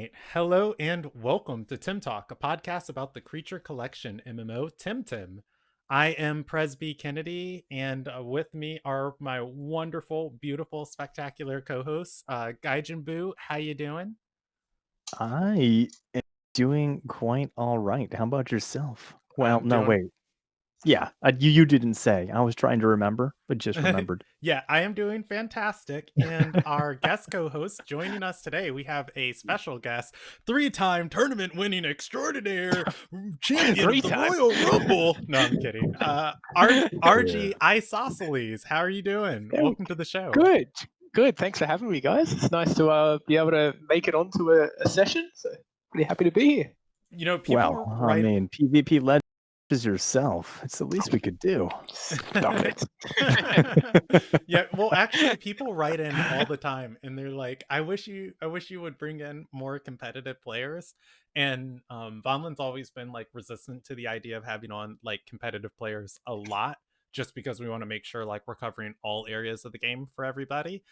right. Hello and welcome to Temtalk, a podcast about the creature collection MMO Temtem. I am Presby Kennedy, and with me are my wonderful, beautiful, spectacular co-hosts, Gaijin Boo. How you doing? I am doing quite all right. How about yourself? Well, I'm no, doing wait. Yeah, you didn't say. I was trying to remember, but just remembered. yeah, I am doing fantastic. And our guest co-host joining us today, we have a special guest, three-time tournament winning extraordinaire, champion of Three the time. Royal Rumble. No, I'm kidding. RG Isosceles, how are you doing? Yeah, Welcome to the show. good. Thanks for having me, guys. It's nice to be able to make it onto a session. So pretty happy to be here. You know, Well, people I write mean, PvP legend is yourself. It's the least we could do. Stop it. Yeah, well, actually, people write in all the time, and they're like, I wish you would bring in more competitive players." And Vonlin's always been like resistant to the idea of having on like competitive players a lot, just because we want to make sure like we're covering all areas of the game for everybody.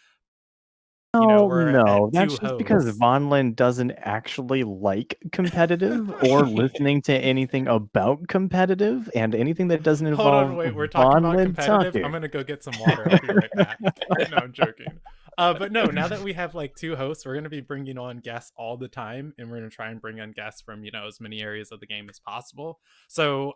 You know, Oh, we're no, at two that's just because hosts. Vonlin doesn't actually like competitive or listening to anything about competitive, and anything that doesn't Hold on, involve wait. We're talking about Vonlin competitive. talking. I'm gonna go get some water. I'll be right back. No, I'm joking. But no, now that we have like two hosts, we're gonna be bringing on guests all the time, and we're gonna try and bring on guests from as many areas of the game as possible. So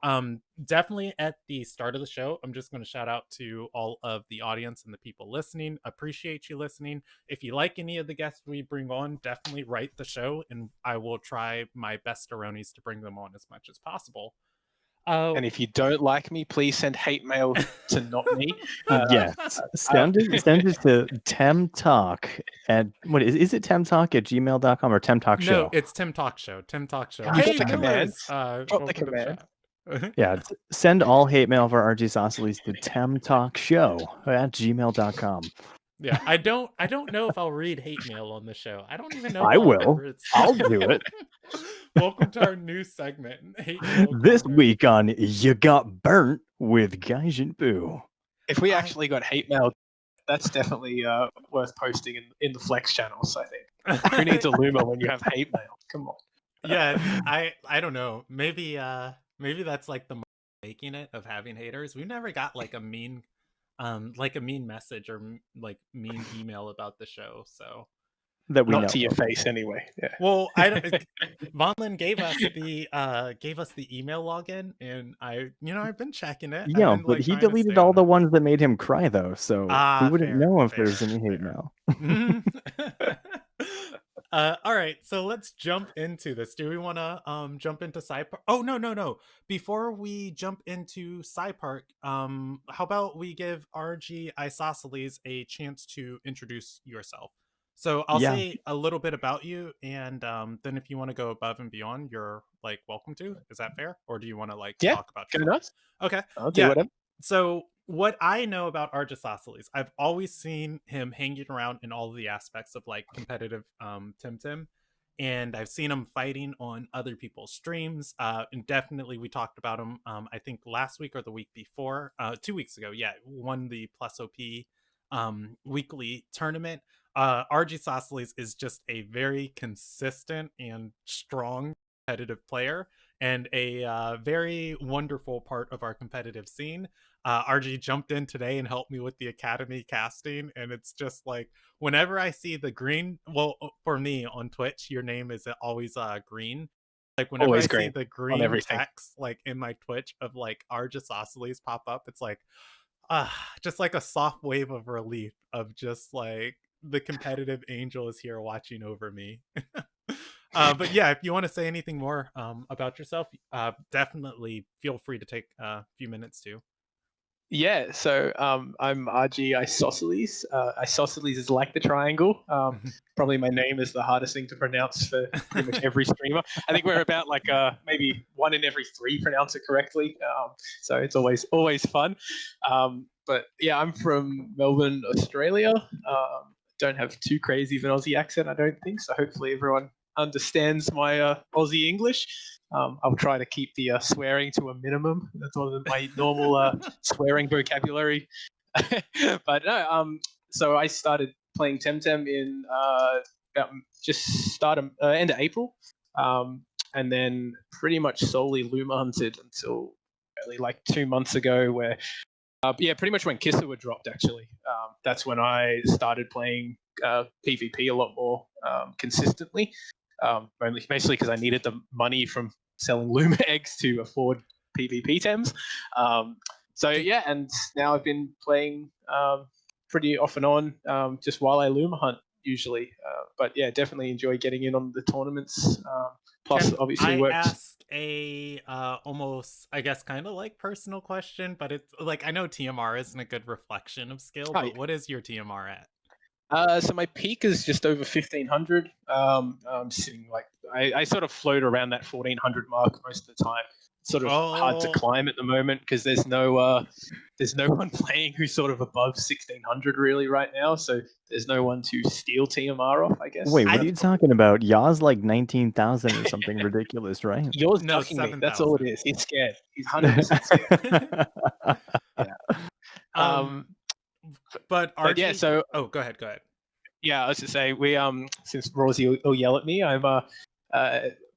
definitely at the start of the show, I'm just gonna shout out to all of the audience and the people listening. Appreciate you listening. If you like any of the guests we bring on, definitely write the show, and I will try my best eronies to bring them on as much as possible. Uh, And if you don't like me, please send hate mail to not me. Yes, Uh, send it to Temtalk at is it Temtalk at gmail.com or Temtalk No, Show? it's Tim Talk Show. Tim Talk Show. Gosh drop Hey, the darn it. command. Lewis. Drop the Welcome to the command. show. Yeah, send all hate mail for Rgisosceles to temtalkshow at gmail.com. Yeah, I don't know if I'll read hate mail on the show. I don't even know if I I'll will. ever I'll do it. Welcome to our new segment, Hate Mail This Corner. week on You Got Burnt with Gaijin Boo. If we I actually got hate mail, that's definitely worth posting in the Flex channels, I think. Who needs a loomer when you have hate mail? Come on. yeah, I don't know. Maybe that's like the making it of having haters. We've never got like a mean message or like mean email about the show. So That we Not know to your of. face, anyway. Yeah. well, Vonlin gave us the email login, and I've been checking it. I've Yeah, been but like he trying to stay deleted all on the it. ones that made him cry, though, so we wouldn't Fair, know if there's fair, any hate fair. mail. All right, so let's jump into this. Do we want to jump into Side Park? Oh, no. Before we jump into Side Park, how about we give RG Isosceles a chance to introduce yourself? So I'll Yeah, say a little bit about you, and then if you want to go above and beyond, you're like welcome to. Is that fair, or do you want to like Yeah, talk about go yourself? nuts. Okay, I'll do yeah. whatever. So what I know about Rgisosceles, I've always seen him hanging around in all of the aspects of like competitive Temtem, and I've seen him fighting on other people's streams. And definitely we talked about him. I think last week or the week before, 2 weeks ago. Yeah, won the Plus OP weekly tournament. Rgisosceles is just a very consistent and strong competitive player and a very wonderful part of our competitive scene. RG jumped in today and helped me with the academy casting, and it's just like whenever I see the green, well, for me on Twitch, your name is always green. Like whenever I Always see green the on green everything. text like in my Twitch of like Rgisosceles pop up, it's like just like a soft wave of relief of just like the competitive angel is here watching over me. But yeah, if you want to say anything more about yourself, definitely feel free to take a few minutes to. Yeah, so I'm RG Isosceles. Isosceles is like the triangle. Probably my name is the hardest thing to pronounce for pretty much every streamer. I think we're about like maybe one in every three pronounce it correctly. So it's always fun. But yeah, I'm from Melbourne, Australia. Don't have too crazy of an Aussie accent, I don't think. So hopefully everyone understands my Aussie English. I'll try to keep the swearing to a minimum. That's one of my normal swearing vocabulary. But no, so I started playing Temtem in about just start end of April, and then pretty much solely Luma hunted until only like 2 months ago, where pretty much when Kissawa dropped, actually. That's when I started playing PvP a lot more consistently, basically because I needed the money from selling Luma eggs to afford PvP tems. And now I've been playing pretty off and on, just while I Luma hunt usually. But yeah, definitely enjoy getting in on the tournaments. Plus, Can obviously, I works. ask a almost, I guess, kind of like personal question, but it's like I know TMR isn't a good reflection of skill, Oh, but yeah. what is your TMR at? So my peak is just over 1500. I'm sitting like I sort of float around that 1400 mark most of the time. It's sort of hard to climb at the moment because there's no one playing who's sort of above 1600 really right now. So there's no one to steal TMR off, I guess. Wait, what are you talking about? Yaw's like 19,000 or something ridiculous, right? Yours No, ducking me. 7,000. That's all it is. He's scared. He's 100% scared. Yeah. But But yeah, RG, so oh, go ahead. yeah, I was to say we since Rosie will yell at me, I'm a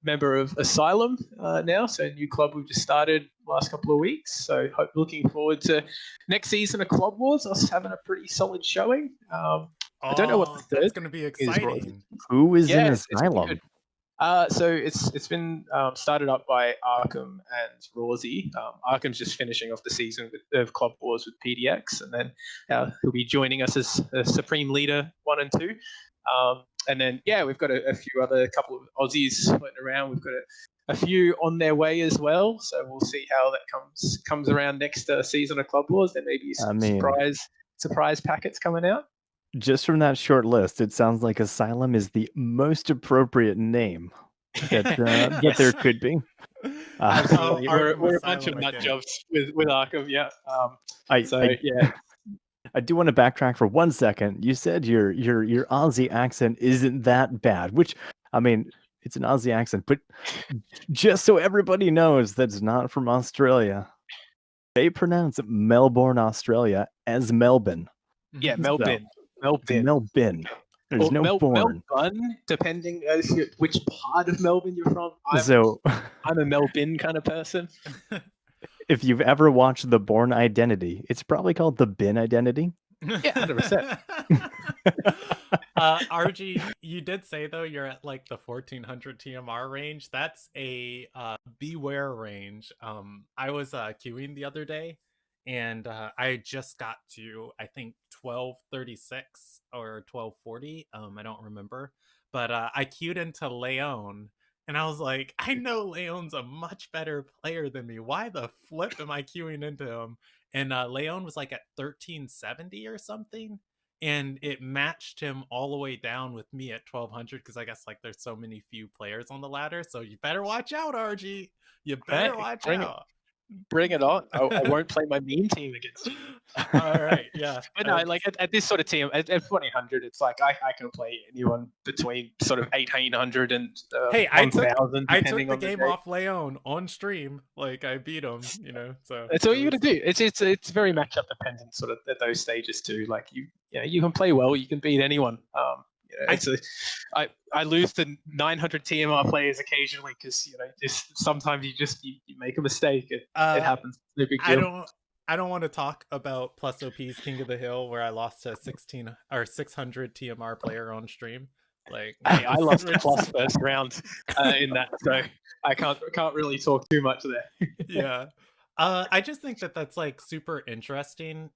member of Asylum now, so a new club we've just started last couple of weeks. So looking forward to next season of Club Wars, us having a pretty solid showing. I don't know what the third that's going to be is, Rosie. exciting. Who is in It's pretty Asylum? good. So it's been started up by Arkham and Rosie. Arkham's just finishing off the season of Club Wars with PDX, and then he'll be joining us as Supreme Leader 1 and 2. And then we've got a few other couple of Aussies floating around. We've got a few on their way as well. So we'll see how that comes around next season of Club Wars. There may be some surprise packets coming out. Just from that short list, it sounds like Asylum is the most appropriate name that there could be. Absolutely, Arkham we're a Asylum, bunch of I nut get it. jobs with Arkham. Yeah. I do want to backtrack for 1 second. You said your Aussie accent isn't that bad, which, I mean, it's an Aussie accent, but just so everybody knows that's not from Australia, they pronounce Melbourne, Australia as Melbourne. Yeah, So, Melbourne. it's Melbourne. There's no born. Melbourne, depending as which part of Melbourne you're from. I'm a Melbourne kind of person. If you've ever watched The Bourne Identity, it's probably called The Bin Identity. Yeah, 100%. RG, you did say though you're at like the 1400 TMR range. That's a beware range. I was queuing the other day, and I just got to, I think, 1236 or 1240. I don't remember, but I queued into Leon. And I was like, I know Leon's a much better player than me. Why the flip am I queuing into him? And Leon was like at 1370 or something. And it matched him all the way down with me at 1200 because I guess like there's so many few players on the ladder. So you better watch out, RG. You better watch out. Bring it on. I won't play my meme team against you. All right, yeah. But no, like at this sort of team, at 1400, it's like I can play anyone between sort of 1800 and hey, 1000. I took the game off Leon on stream. Like I beat him, So that's all you got to do. It's very matchup dependent, sort of at those stages too. Like you can play well, you can beat anyone. I lose to 900 TMR players occasionally because just sometimes you make a mistake. It happens. No big deal. I don't want to talk about Plus OP's King of the Hill where I lost to 16 or 600 TMR player on stream. Like, hey, I lost Plus first round in that, so I can't really talk too much there. Yeah. I just think that that's like super interesting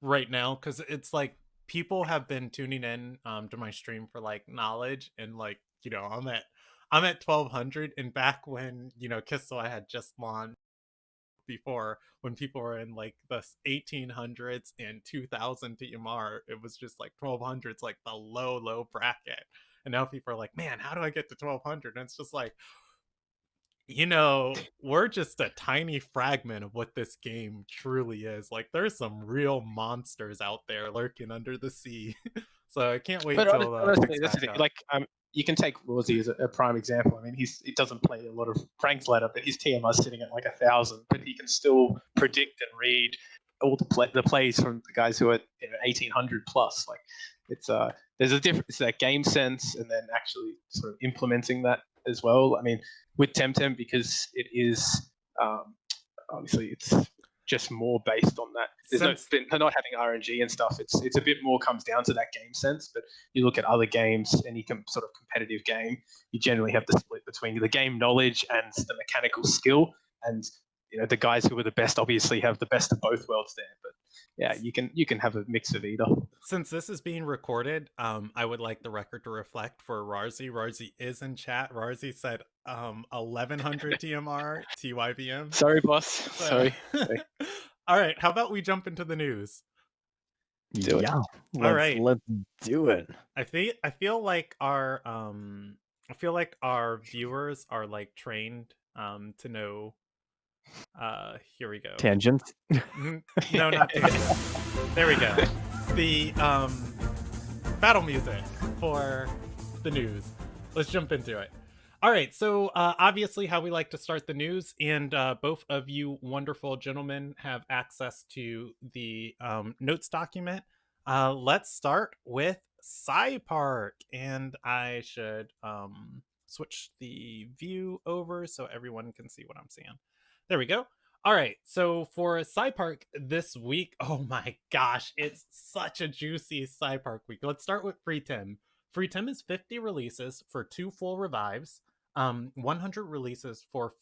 right now because it's like people have been tuning in to my stream for like knowledge, and like I'm at 1200, and back when Kissel I had just launched before, when people were in like the 1800s and 2000 TMR, it was just like 1200s, like the low bracket, and now people are like, man, how do I get to 1200? And it's just like, we're just a tiny fragment of what this game truly is. Like, there's some real monsters out there lurking under the sea. So I can't wait till honestly, that's the thing. Like, you can take Rosie as a prime example. I mean, he doesn't play a lot of Frank's ladder, but his TMR is sitting at like 1000. But he can still predict and read all the plays from the guys who are 1800 plus. Like, it's there's a difference, that game sense, and then actually sort of implementing that as well. I mean, with Temtem, because it is obviously it's just more based on that. They're not having RNG and stuff. It's a bit more comes down to that game sense. But you look at other games, any sort of competitive game, you generally have the split between the game knowledge and the mechanical skill. And the guys who are the best obviously have the best of both worlds there. But yeah, you can have a mix of either. Since this is being recorded, I would like the record to reflect for Rarzi. Rarzi is in chat. Rarzi said 1100 TMR TYVM. Sorry, boss. Sorry. All right, how about we jump into the news? Yeah, let's do it. I feel like our viewers are like trained to know. Here we go. Tangents? No, not tangents. There we go. The battle music for the news. Let's jump into it. All right, so obviously how we like to start the news, and both of you wonderful gentlemen have access to the notes document. Let's start with SciPark, and I should switch the view over so everyone can see what I'm seeing. There we go. All right, so for SciPark this week, oh my gosh, it's such a juicy SciPark week. Let's start with Freetem. Freetem is 50 releases for 2 full revives, 100 releases for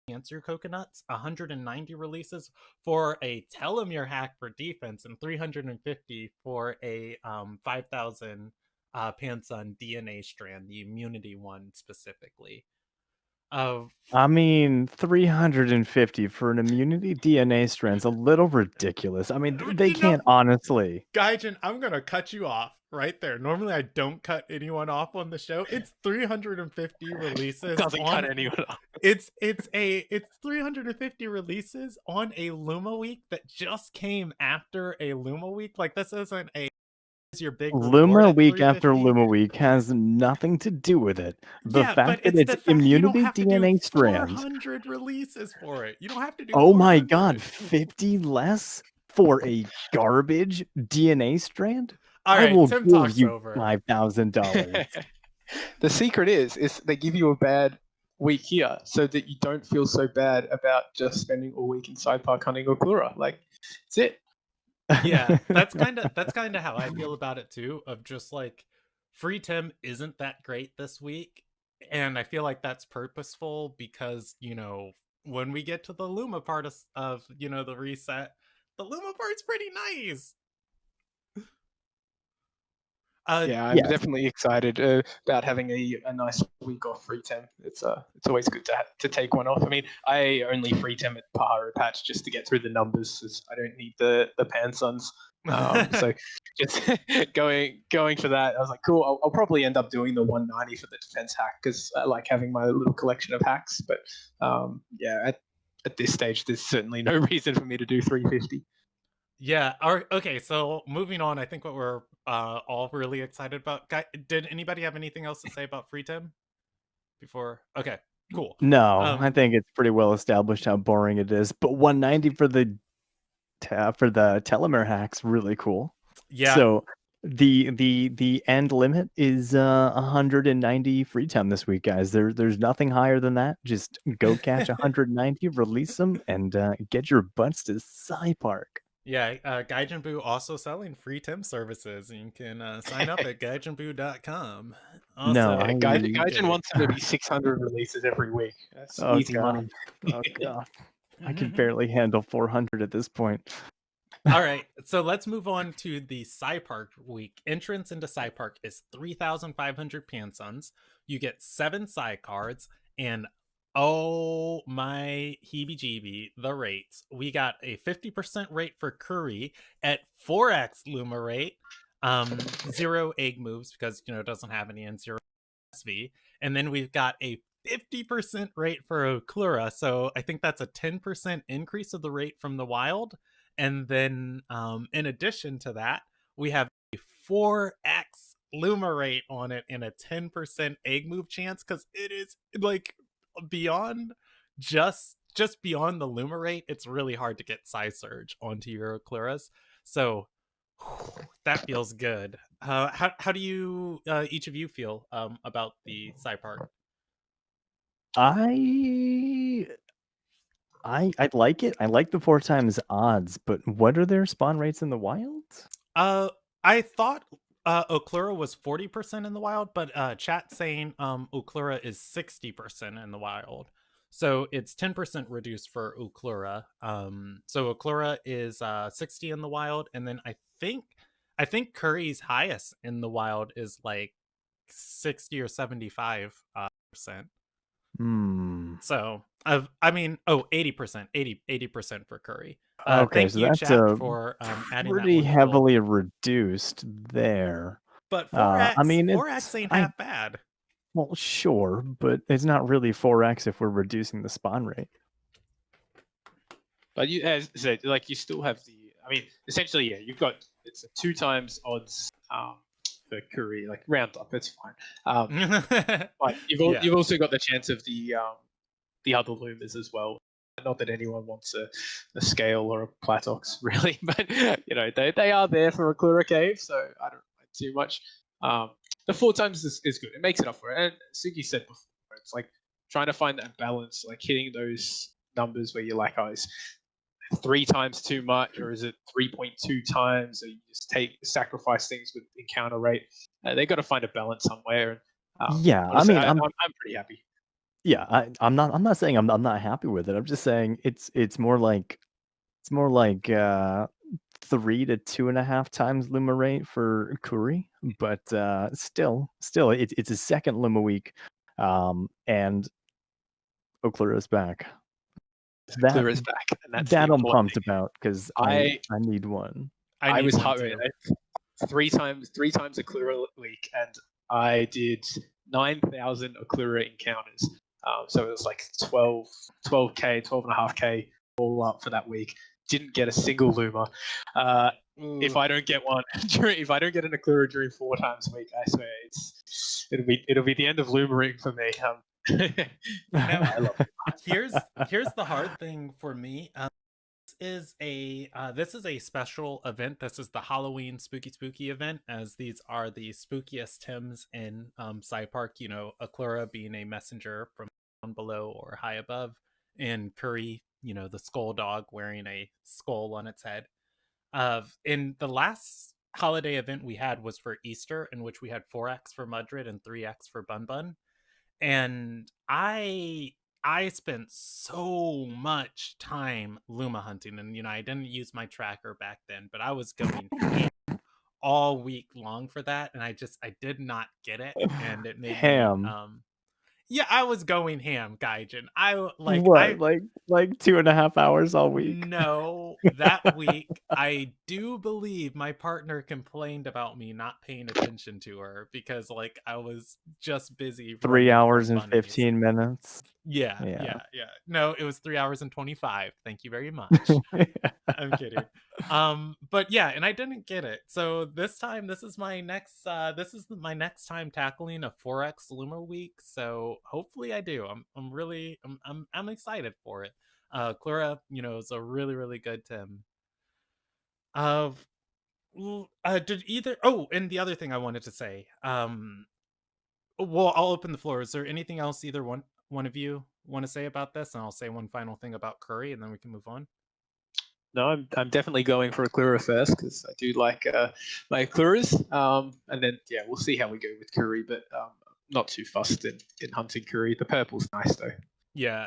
Answer Coconuts, 190 releases for a Telomere hack for defense, and 350 for a 5000 Pansun DNA strand, the immunity one specifically. I mean, 350 for an immunity DNA strand's a little ridiculous. I mean, they can't honestly. Gaijin, I'm gonna cut you off right there. Normally, I don't cut anyone off on the show. It's 350 releases. Doesn't cut anyone off. It's 350 releases on a Luma week that just came after a Luma week. Like, this isn't a your big Luma week after Luma week has nothing to do with it. The fact that it's immunity DNA strands. 400 releases for it. You don't have to do. Oh my god, 50 less for a garbage DNA strand? All right, I will Temtalk's give you over. $5,000. The secret is they give you a bad week here so that you don't feel so bad about just spending all week in SciPark hunting Oklura. Like, that's it. Yeah, that's kind of how I feel about it too, of just like Freetem isn't that great this week, and I feel like that's purposeful because when we get to the Luma part of the reset, the Luma part's pretty nice. Yeah, I'm definitely excited about having a nice week off Freetem. It's always good to take one off. I mean, I only Freetem at Prepatch just to get through the numbers, as I don't need the Pansuns. So just going for that, I was like, cool. I'll probably end up doing the 190 for the defense hack because I like having my little collection of hacks. But yeah, at this stage, there's certainly no reason for me to do 350. Yeah. Okay. So moving on, I think what we're all really excited about. Did anybody have anything else to say about Freetem before? Okay. Cool. No, I think it's pretty well established how boring it is. But 190 for the telomere hack's really cool. Yeah. So the end limit is 190 Freetem this week, guys. There's nothing higher than that. Just go catch 190, release them, and get your butts to SciPark. Yeah, Gaijin Buu also selling Freetem services. You can sign up at gaijinbuu.com. Also, no, Gaijin wants maybe 600 releases every week. That's easy money. Oh god, I can barely handle 400 at this point. All right, so let's move on to the SciPark week. Entrance into SciPark is 3,500 Pansuns. You get 7 Sci cards, and oh my heebie-jeebie, the rates. We got a 50% rate for Curry at 4x Luma rate, 0 egg moves because it doesn't have any, and 0 SV. And then we've got a 50% rate for Oklura, so I think that's a 10% increase of the rate from the wild. And then in addition to that, we have a 4x Luma rate on it and a 10% egg move chance, because it is like beyond just beyond the Luma rate. It's really hard to get Psy Surge onto your Okluras, so that feels good. How do you each of you feel about the Psypark? I like it. I like the 4 times odds, but what are their spawn rates in the wild? Uh, I thought Oclura was 40% in the wild, but chat saying Oclura is 60% in the wild. So it's 10% reduced for Oclura. So Oclura is 60 in the wild, and then I think Curry's highest in the wild is like 60 or 75%. Hmm. So I mean, 80%, 80% for Curry. Okay, Thank so you, that's chat, a for adding that pretty wonderful. heavily reduced there. But I 4x, mean, 4x ain't half bad. well, sure, but it's not really 4x if we're reducing the spawn rate. But you, as I said, like you still have the. I mean, essentially, yeah, you've got it's a 2 times odds for Curry, like round up, it's fine. But Yeah. you've also got the chance of the other Lumas as well. Not that anyone wants a scale or a Platox, really, but you know they are there for a Klura cave, so I don't mind too much. The 4 times is good; it makes it up for it. And Suki said before, it's like trying to find that balance, like hitting those numbers where you're like, oh, is 3 times too much, or is it 3.2 times? Or you just sacrifice things with encounter rate. They got to find a balance somewhere. And Yeah, I honestly, mean, I'm pretty happy. yeah, I'm not saying I'm not happy with it. I'm just saying it's more like 3 to 2.5 times Luma rate for Kuri, but still, it's a second Luma week, and Oklura's back. That Clear is back, and that's the that I'm important pumped thing. about because I I need one. I I need was one hard, too. 3 times Oklura week, and I did 9,000 Oklura encounters. So it was like 12k, 12.5k all up for that week. Didn't get a single Luma. If I don't get one if I don't get an Oklura during 4 times a week, I swear it'll be the end of Lumaing for me. Now, I love here's the hard thing for me. This is a special event. This is the Halloween spooky event, as these are the spookiest Tims in Park. You know, Akura being a messenger from down below or high above, and Curry, you know, the skull dog wearing a skull on its head. In the last holiday event we had was for Easter, in which we had 4x for Mudrid and 3x for Bun Bun, and I spent so much time Luma hunting, and you know I didn't use my tracker back then, but I was going ham all week long for that, and I did not get it, and it made me Ham. yeah, I was going ham, Gaijin. What? Like 2.5 hours all week? No, that week I do believe my partner complained about me not paying attention to her because like I was just busy 3 running hours from and bunnies. 15 minutes. Yeah, Yeah. yeah, yeah. No, it was 3 hours and 25. Thank you very much. I'm kidding. But yeah, and I didn't get it. So this time this is my my next time tackling a 4x Luma week. So hopefully I do. I'm really I'm excited for it. Clara, you know, is a really good Tim. Uh did either and the other thing I wanted to say, well, I'll open the floor. Is there anything else either one of you want to say about this? And I'll say one final thing about Curry, and then we can move on. No, I'm definitely going for a Klura first because I do like my Kluras. And then yeah, we'll see how we go with Curry, but not too fussed in hunting Curry. The purple's nice though. Yeah.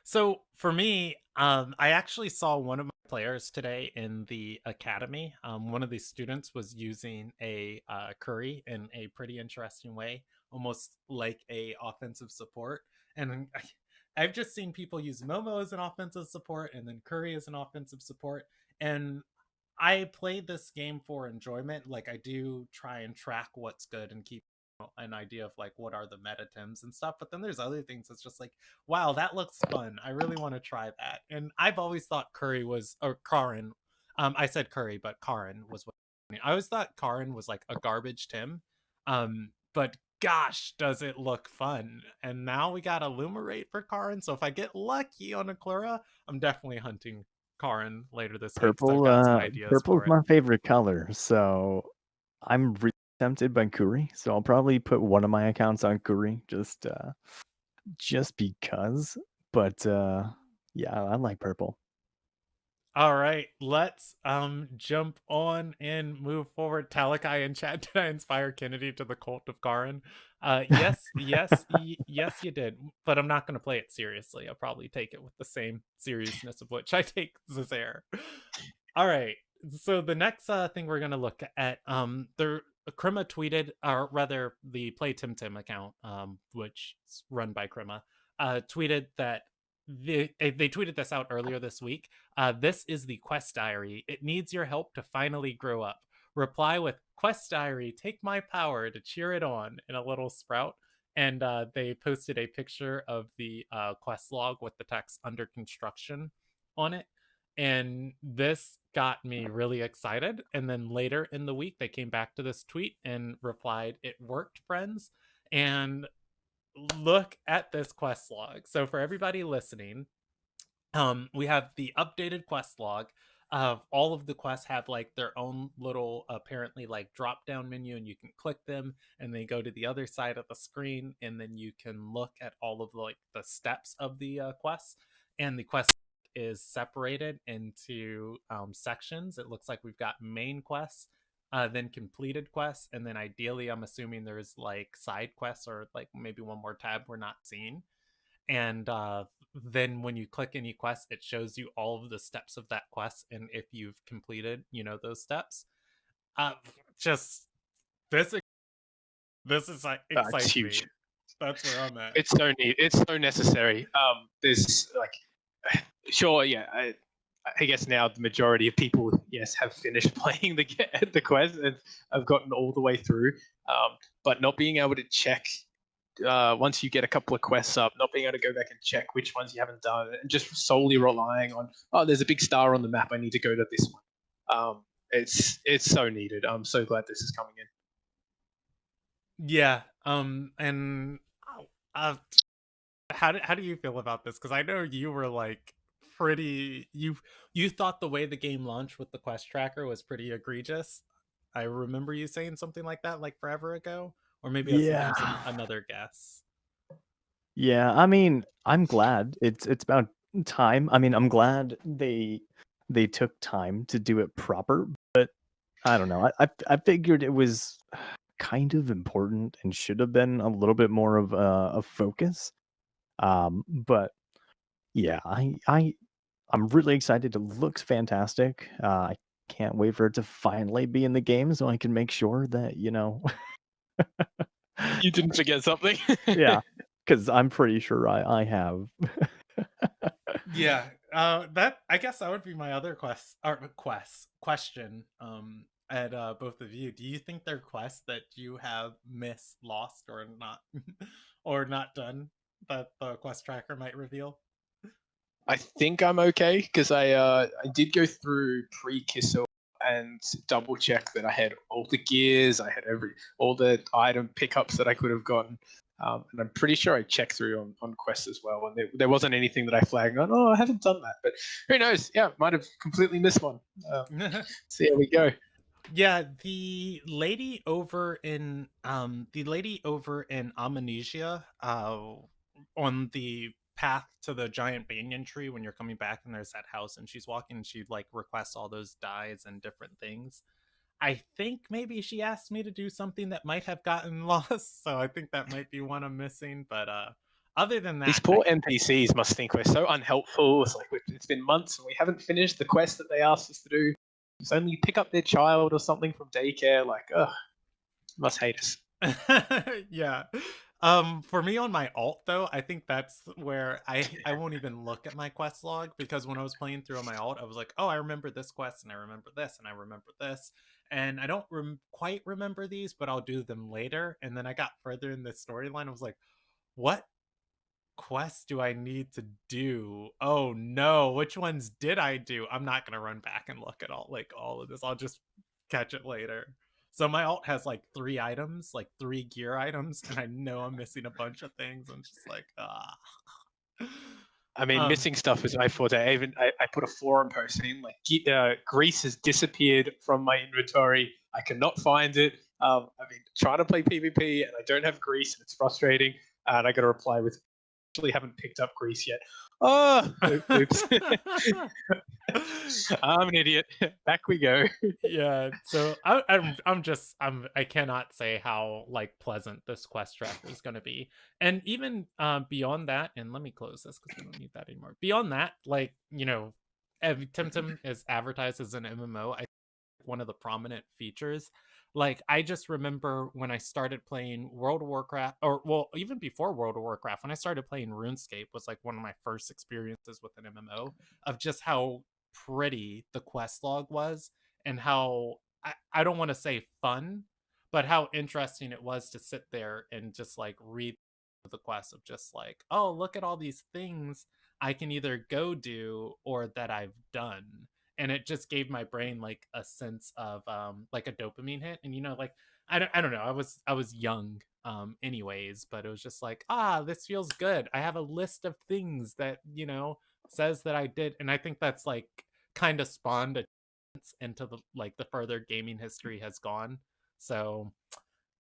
So for me, I actually saw one of my players today in the academy. One of the students was using a curry in a pretty interesting way, almost like a offensive support. And I've just seen people use Momo as an offensive support, and then Curry as an offensive support. And I played this game for enjoyment. Like I do try and track what's good and keep an idea of like what are the meta tims and stuff, but then there's other things that's just like, wow, that looks fun, I really want to try that. And I've always thought Curry was, or Karin, I said Curry but Karin was what I always thought Karin was like a garbage tim, but gosh does it look fun. And now we got a Lumerate for Karin, so if I get lucky on a Clara, I'm definitely hunting Karin later this week because I've got some ideas Purple's for it. my favorite color, so I'm really tempted by Kuri, so I'll probably put one of my accounts on Kuri just because. But yeah, I like purple. All right, let's jump on and move forward. Talakai in chat, did I inspire Kennedy to the cult of Karin? Yes, you did. But I'm not going to play it seriously. I'll probably take it with the same seriousness of which I take Zazair. All right. So the next thing we're going to look at, there Krima tweeted, or rather the Play Temtem account, which is run by Krima, tweeted that they tweeted this out earlier this week. This is the quest diary. It needs your help to finally grow up. Reply with quest diary. Take my power to cheer it on in a little sprout. And they posted a picture of the quest log with the text under construction on it. And this got me really excited. And then later in the week, they came back to this tweet and replied, "It worked, friends." And look at this quest log. So for everybody listening, we have the updated quest log. All of the quests have like their own little apparently like drop down menu, and you can click them and they go to the other side of the screen, and then you can look at all of like the steps of the quests. And the quest is separated into sections. It looks like we've got main quests, then completed quests, and then ideally I'm assuming there's like side quests or like maybe one more tab we're not seeing. And then when you click any quest, it shows you all of the steps of that quest, and if you've completed those steps. uh just this this is like It's excites huge. me. That's where I'm at. It's so neat. It's so necessary. There's like, sure, yeah. I guess now the majority of people, yes, have finished playing the quest and have gotten all the way through. But not being able to check once you get a couple of quests up, not being able to go back and check which ones you haven't done, and just solely relying on, oh, there's a big star on the map, I need to go to this one. It's so needed. I'm so glad this is coming in. Yeah. And uh, how do you feel about this? Because I know you were like pretty you thought the way the game launched with the quest tracker was pretty egregious. I remember you saying something like that like forever ago, or maybe that's Yeah. there's another guess. Yeah, I mean, I'm glad it's about time. I mean, I'm glad they took time to do it proper, but I don't know. I figured it was kind of important and should have been a little bit more of a focus. But yeah, I'm really excited. It looks fantastic. I can't wait for it to finally be in the game so I can make sure that, You didn't forget something. yeah, because I'm pretty sure I have. Yeah, that I guess that would be my other question. At both of you, do you think there are quests that you have missed, lost, or not, or not done that the quest tracker might reveal? I think I'm okay because I did go through pre-Kissel and double check that I had all the gears, I had all the item pickups that I could have gotten, and I'm pretty sure I checked through on quests as well, and there wasn't anything that I flagged on. Oh, I haven't done that, but who knows? Yeah, might have completely missed one. So here we go. Yeah, the lady over in Amnesia, on the path to the giant banyan tree when you're coming back, and there's that house and she's walking and she like requests all those dyes and different things. I think maybe she asked me to do something that might have gotten lost, so I think that might be one I'm missing. But other than These that, poor NPCs must think we're so unhelpful. It's like it's been months and we haven't finished the quest that they asked us to do. It's only pick up their child or something from daycare. Like, ugh, must hate us. yeah. For me on my alt though, I think that's where I won't even look at my quest log, because when I was playing through on my alt, I was like, oh, I remember this quest and I remember this and I remember this, and I don't quite remember these, but I'll do them later. And then I got further in the storyline, I was like, what quest do I need to do? Oh no, which ones did I do? I'm not gonna run back and look at all of this. I'll just catch it later. So my alt has like 3 items, like 3 gear items, and I know I'm missing a bunch of things. I'm just like, ah. I mean, missing stuff is my forte. I put a forum post saying like, grease has disappeared from my inventory. I cannot find it. I've been trying to play PvP and I don't have grease, and it's frustrating. And I got a reply with, actually haven't picked up grease yet. Oh, oops. I'm an idiot. Back we go. Yeah, so I cannot say how like pleasant this quest tracker is going to be, and even beyond that. And let me close this because we don't need that anymore. Beyond that, like Temtem is advertised as an MMO. I one of the prominent features. Like I just remember when I started playing World of Warcraft, or well, even before World of Warcraft, when I started playing RuneScape was like one of my first experiences with an MMO of just how pretty the quest log was and how I don't want to say fun, but how interesting it was to sit there and just like read the quest of just like, oh, look at all these things I can either go do or that I've done. And it just gave my brain like a sense of like a dopamine hit. And like I don't know, I was young anyways, but it was just like, this feels good. I have a list of things that says that I did. And I think that's like kind of spawned a into the further gaming history has gone. So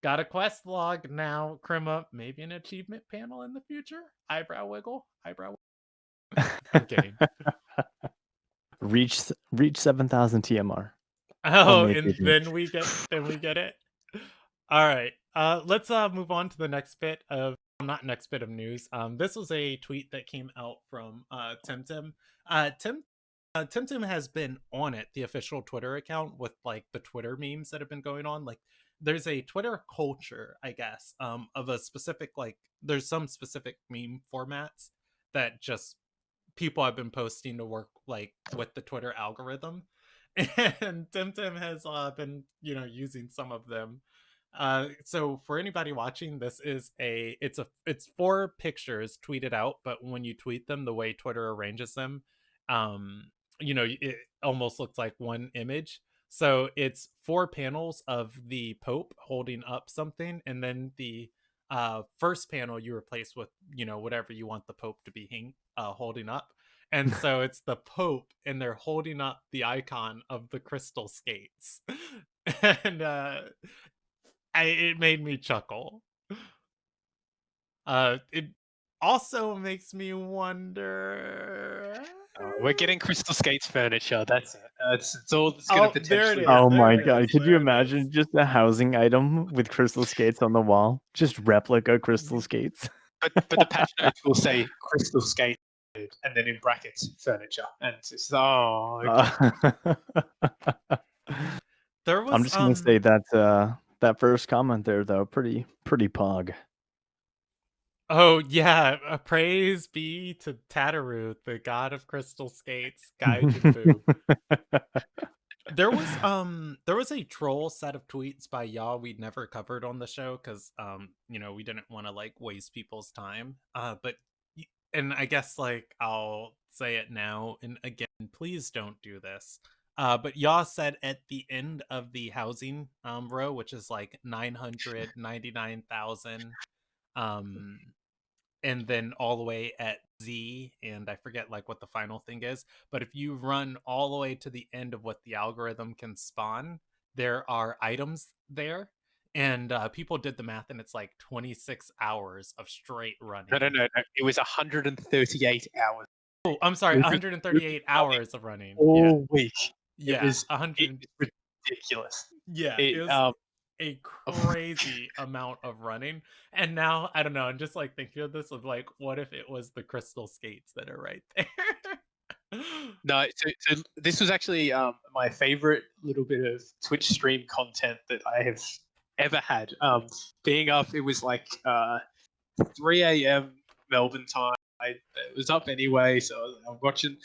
got a quest log now. Krima, maybe an achievement panel in the future. Eyebrow wiggle, eyebrow I'm kidding. Reach 7,000 TMR. Oh, Only if and you do. then we get it. All right. Let's move on to the next bit of not next bit of news. This was a tweet that came out from Temtem. Temtem has been on it, the official Twitter account, with like the Twitter memes that have been going on. Like there's a Twitter culture, I guess, of a specific like there's some specific meme formats that just people have been posting to work like with the Twitter algorithm. And Temtem has been, using some of them. So for anybody watching, this is it's 4 pictures tweeted out, but when you tweet them, the way Twitter arranges them, it almost looks like one image. So it's 4 panels of the Pope holding up something, and then the first panel you replace with whatever you want the Pope to be holding up. And so it's the Pope, and they're holding up the icon of the crystal skates. And it made me chuckle. It also makes me wonder. We're getting Crystal Skates furniture. That's it. It's all that's going to There it potentially is. Oh happen. my There it god, is. could you There it imagine is. just a housing item with crystal skates on the wall? Just replica crystal skates. But the patch notes will say Crystal Skate, and then in brackets furniture, and it's just, okay. There I'm was just gonna say that first comment there though, pretty pog. Oh yeah, praise be to Tataru, the god of crystal skates, Gaijin Fu. There was a troll set of tweets by y'all we'd never covered on the show because we didn't want to like waste people's time. But and I guess like I'll say it now and again, please don't do this. But y'all said at the end of the housing row, which is like 999,000, um and then all the way at Z, and I forget like what the final thing is, but if you run all the way to the end of what the algorithm can spawn, there are items there, and people did the math, and it's like 26 hours of straight running. No. It was 138 hours. Oh, I'm sorry, Lucas 138 hours of running. Yeah, all week. It yeah, was 100. ridiculous. Yeah, it It was a crazy amount of running. And now I don't know, I'm just like thinking of this of like, what if it was the crystal skates that are right there? No, so this was actually my favorite little bit of Twitch stream content that I have ever had. Being up, it was like 3 a.m. Melbourne time. I was up anyway, so I'm watching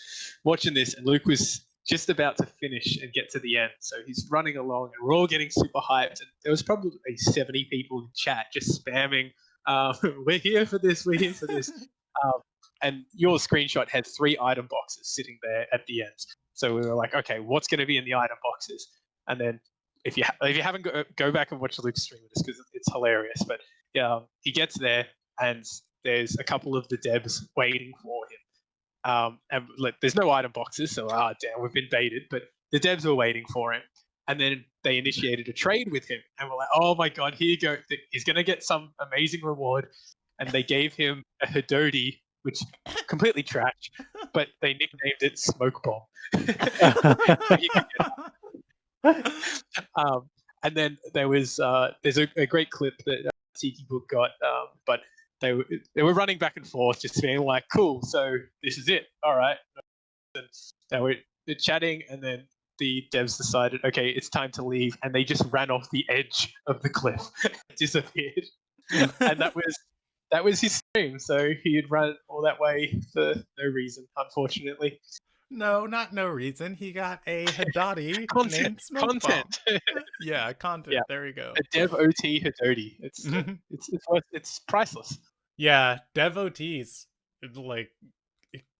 this, and Luke was just about to finish and get to the end. So he's running along, and we're all getting super hyped. And there was probably 70 people in chat just spamming, "We're here for this. We're here for this." Um, and your screenshot had 3 item boxes sitting there at the end. So we were like, "Okay, what's going to be in the item boxes?" And then if you haven't go back and watch Luke's stream with this because it's hilarious. But yeah, he gets there and there's a couple of the devs waiting for him. And like, there's no item boxes, so damn, we've been baited. But the devs were waiting for him, And then they initiated a trade with him, and we're like, "Oh my god, here you go! He's gonna get some amazing reward." And they gave him a Hidodi, which completely trash, but they nicknamed it Smoke Bomb. So he could and then there's a great clip that Tiki Book got, but they were running back and forth, just being like, "Cool, so this is it, all right." And they were chatting, and then the devs decided, okay, it's time to leave, and they just ran off the edge of the cliff, disappeared, and that was his stream. So he had run all that way for no reason, unfortunately. No, not no reason. He got a Hidodi named Smoke Bomb. Content. Yeah, content. Yeah, There you go. a dev OT Hidodi. It's priceless. Yeah, devotees, like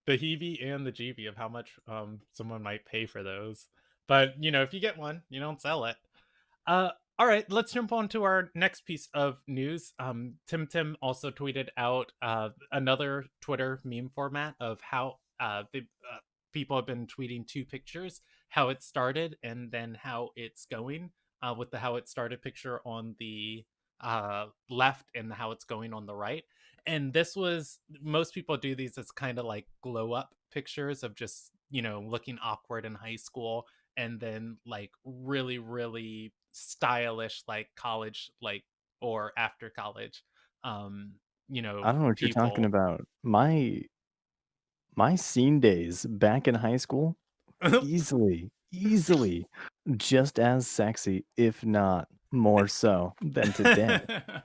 the heebie and the jeebie of how much someone might pay for those. But if you get one, you don't sell it. All right, let's jump on to our next piece of news. Temtem also tweeted out another Twitter meme format of how people have been tweeting two pictures, how it started and then how it's going, with the how it started picture on the left and the how it's going on the right. And this was, most people do these as kind of like glow up pictures of just, looking awkward in high school, and then like really, really stylish, like college, like, or after college, I don't know what you're talking people. about. My scene days back in high school, easily just as sexy, if not more so than today.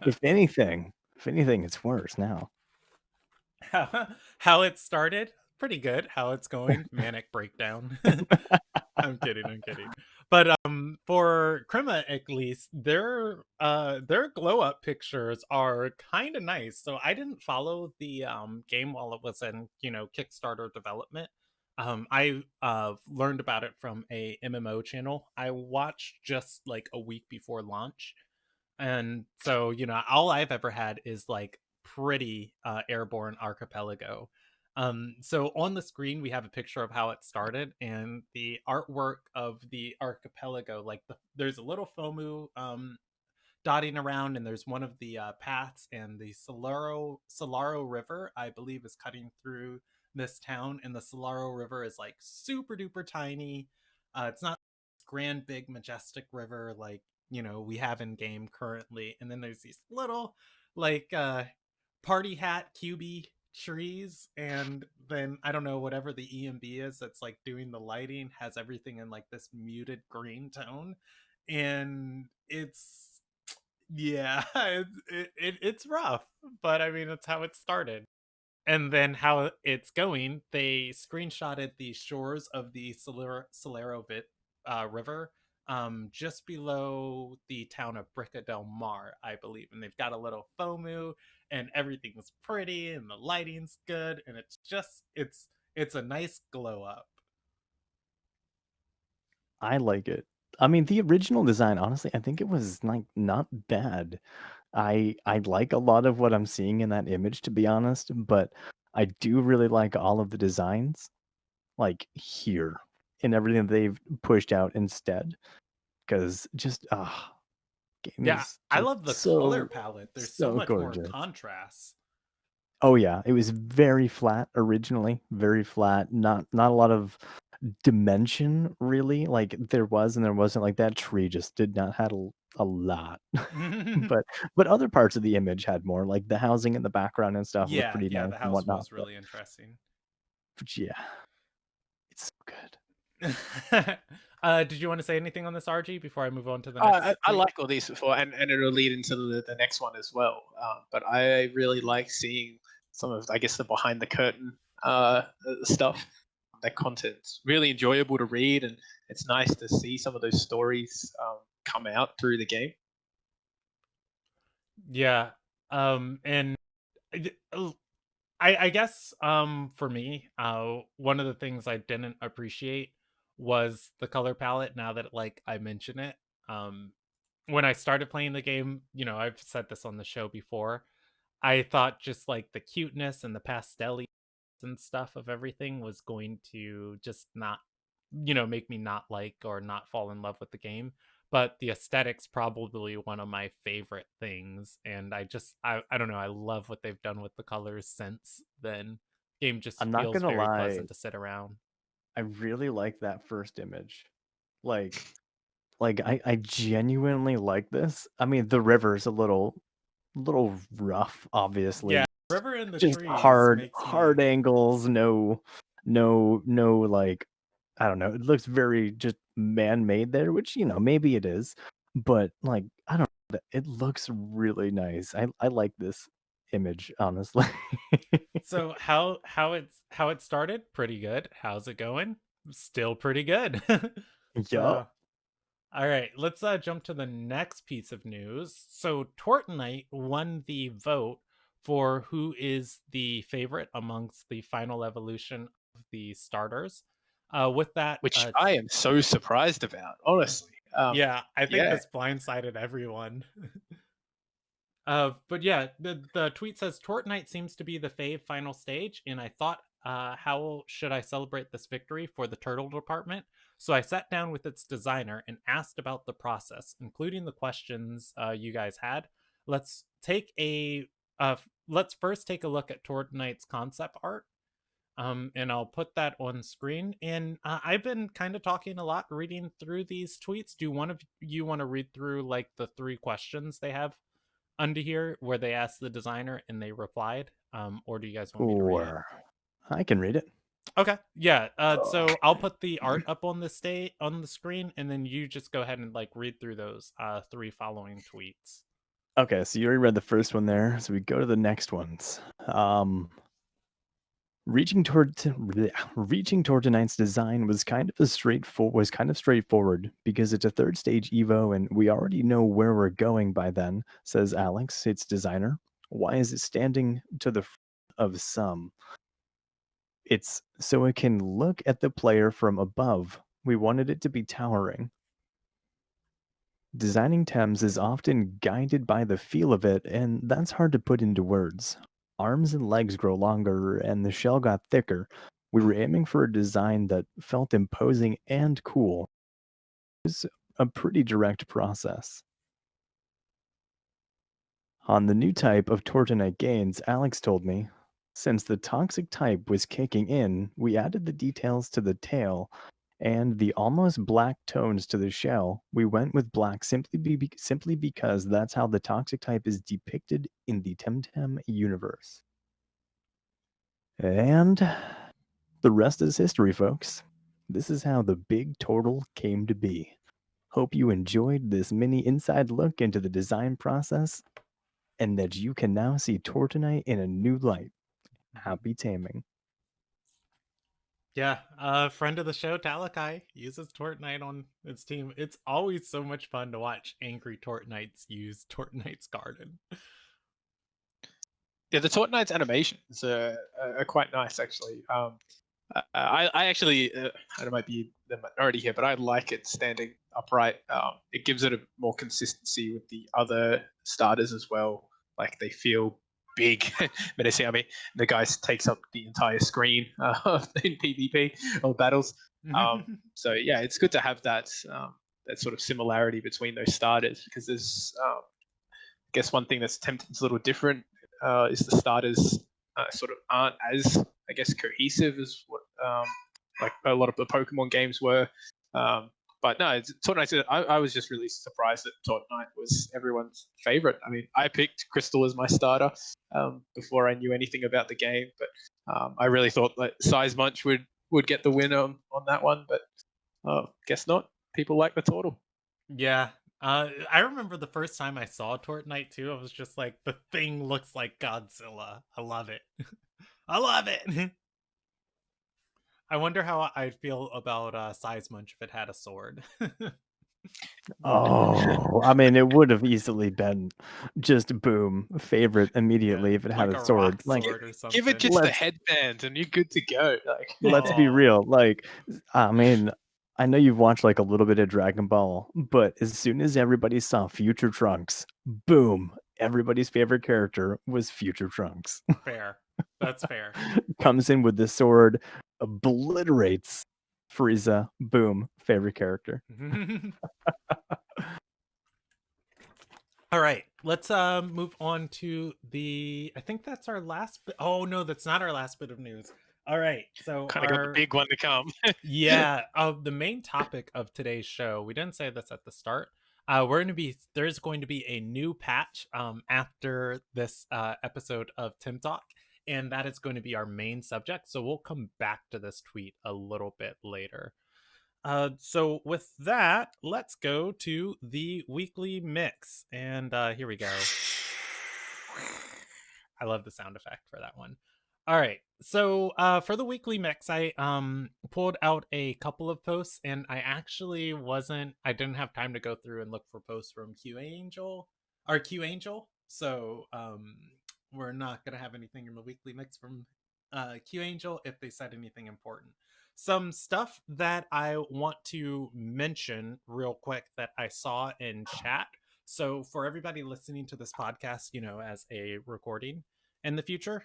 If anything, it's worse now. How it started, pretty good. How it's going, manic breakdown. I'm kidding. But for Krima at least, their glow up pictures are kind of nice. So I didn't follow the game while it was in, Kickstarter development. I learned about it from a MMO channel I watched just like a week before launch. And so, all I've ever had is like pretty airborne archipelago. So on the screen we have a picture of how it started, and the artwork of the archipelago, like there's a little FOMU dotting around, and there's one of the paths, and the Solaro River, I believe, is cutting through this town, and the Solaro River is like super duper tiny. It's not grand, big, majestic river like we have in game currently. And then there's these little like party hat cubey trees, and then I don't know, whatever the EMB is that's like doing the lighting has everything in like this muted green tone, and it's, yeah, it's rough, but I mean that's how it started. And then how it's going, they screenshotted the shores of the River, just below the town of Brica del Mar, I believe. And they've got a little FOMU, and everything's pretty, and the lighting's good, and it's a nice glow up. I like it. I mean, the original design, honestly, I think it was like not bad. I like a lot of what I'm seeing in that image, to be honest, but I do really like all of the designs, like here, and everything they've pushed out instead. Because just game Yeah, is I just love the color so palette. There's so so much more gorgeous. contrast. Oh yeah, it was very flat originally, very flat. Not a lot of dimension really. Like there was and there wasn't. Like that tree just did not had a lot. but but other parts of the image had more. Like the housing in the background and stuff looked Yeah, pretty yeah, nice the and house whatnot. was really interesting. But yeah, it's so good. Did you want to say anything on this, RG, before I move on to the next I tweet? like all these before, and it'll lead into the next one as well. But I really like seeing some of, I guess, the behind the curtain stuff. That content's really enjoyable to read, and it's nice to see some of those stories come out through the game. Yeah. And I guess for me, one of the things I didn't appreciate was the color palette. Now that like I mention it, um, when I started playing the game, I've said this on the show before. I thought just like the cuteness and the pastel and stuff of everything was going to just not make me not like or not fall in love with the game. But the aesthetics probably one of my favorite things, and I don't know, I love what they've done with the colors since then. Game just I'm not feels gonna very lie, pleasant to sit around. I really like that first image. Like, I genuinely like this. I mean, the river's a little rough, Yeah, obviously. river in the Just trees hard makes me. hard angles, no like I don't know. It looks very just man-made there, which maybe it is, but like I don't know, it looks really nice. I like this image, honestly. So how it started? Pretty good. How's it going? Still pretty good. Yup. So all right, let's jump to the next piece of news. So Tortonite won the vote for who is the favorite amongst the final evolution of the starters. With that, which I am so surprised about, honestly. yeah, I think Yeah, this blindsided everyone. But yeah, the tweet says Tortonite seems to be the fave final stage, and I thought, how should I celebrate this victory for the turtle department? So I sat down with its designer and asked about the process, including the questions you guys had. Let's take a let's first take a look at Tortonite's concept art. And I'll put that on screen. And I've been kind of talking a lot, reading through these tweets. Do one of you want to read through like the three questions they have under here where they asked the designer and they replied, or do you guys want me to read it? Or I can read it. Okay, yeah, so I'll Okay. put the art up on the screen, and then you just go ahead and like read through those three following tweets. Okay, so you already read the first one there, so we go to the next ones. Reaching toward tonight's design was kind of straightforward because it's a third stage Evo and we already know where we're going by then, says Alex, its designer. Why is it standing to the front of some? It's so it can look at the player from above. We wanted it to be towering. Designing Thames is often guided by the feel of it, and that's hard to put into words. Arms and legs grow longer, and the shell got thicker. We were aiming for a design that felt imposing and cool. It's a pretty direct process. On the new type of Tortonite gains, Alex told me, since the toxic type was kicking in, we added the details to the tail and the almost black tones to the shell. We went with black simply because that's how the toxic type is depicted in the Temtem universe. And the rest is history, folks. This is how the big turtle came to be. Hope you enjoyed this mini inside look into the design process and that you can now see Tortonite in a new light. Happy taming. Yeah, friend of the show, Talakai, uses Tortonite on its team. It's always so much fun to watch angry Tortonites use Tortonite's garden. yeah. The Tortonite's animations are quite nice, actually. I actually, I might be the minority here, but I like it standing upright. It gives it a more consistency with the other starters as well. Like they feel big, menacing. I mean, the guy takes up the entire screen in PvP or battles. So yeah, it's good to have that sort of similarity between those starters because there's I guess one thing that's Temtem's a little different is the starters sort of aren't as, I guess, cohesive as what like a lot of the Pokemon games were. But no, Tortonite. I was just really surprised that Tortonite was everyone's favorite. I mean, I picked Crystal as my starter before I knew anything about the game, but I really thought that Size Munch would get the win on that one, but guess not. People like the turtle. Yeah. I remember the first time I saw Tortonite too. I was just like, the thing looks like Godzilla. I love it. I love it. I wonder how I'd feel about Size Munch if it had a sword. Oh, I mean, it would have easily been just boom, favorite Yeah, immediately if it had like a a sword. rock Like, sword or Give it something. just a let's headband and you're good to go. Like, let's be Oh, real. Like, I mean, I know you've watched like a little bit of Dragon Ball, but as soon as everybody saw Future Trunks, boom, everybody's favorite character was Future Trunks. fair. That's fair. Comes in with the sword, obliterates Frieza, boom, favorite character. All right, let's move on to I think that's our last bit. Oh no, that's not our last bit of news. All right, so Kind of got the big one to come. yeah, the main topic of today's show, we didn't say this at the start. There's going to be a new patch after this episode of Temtalk, and that is going to be our main subject. So we'll come back to this tweet a little bit later. So with that, let's go to the weekly mix, and here we go. I love the sound effect for that one. All right. So for the weekly mix, I pulled out a couple of posts, and I didn't have time to go through and look for posts from Q Angel. So we're not gonna have anything in the weekly mix from Q Angel if they said anything important. Some stuff that I want to mention real quick that I saw in chat. So for everybody listening to this podcast, as a recording in the future,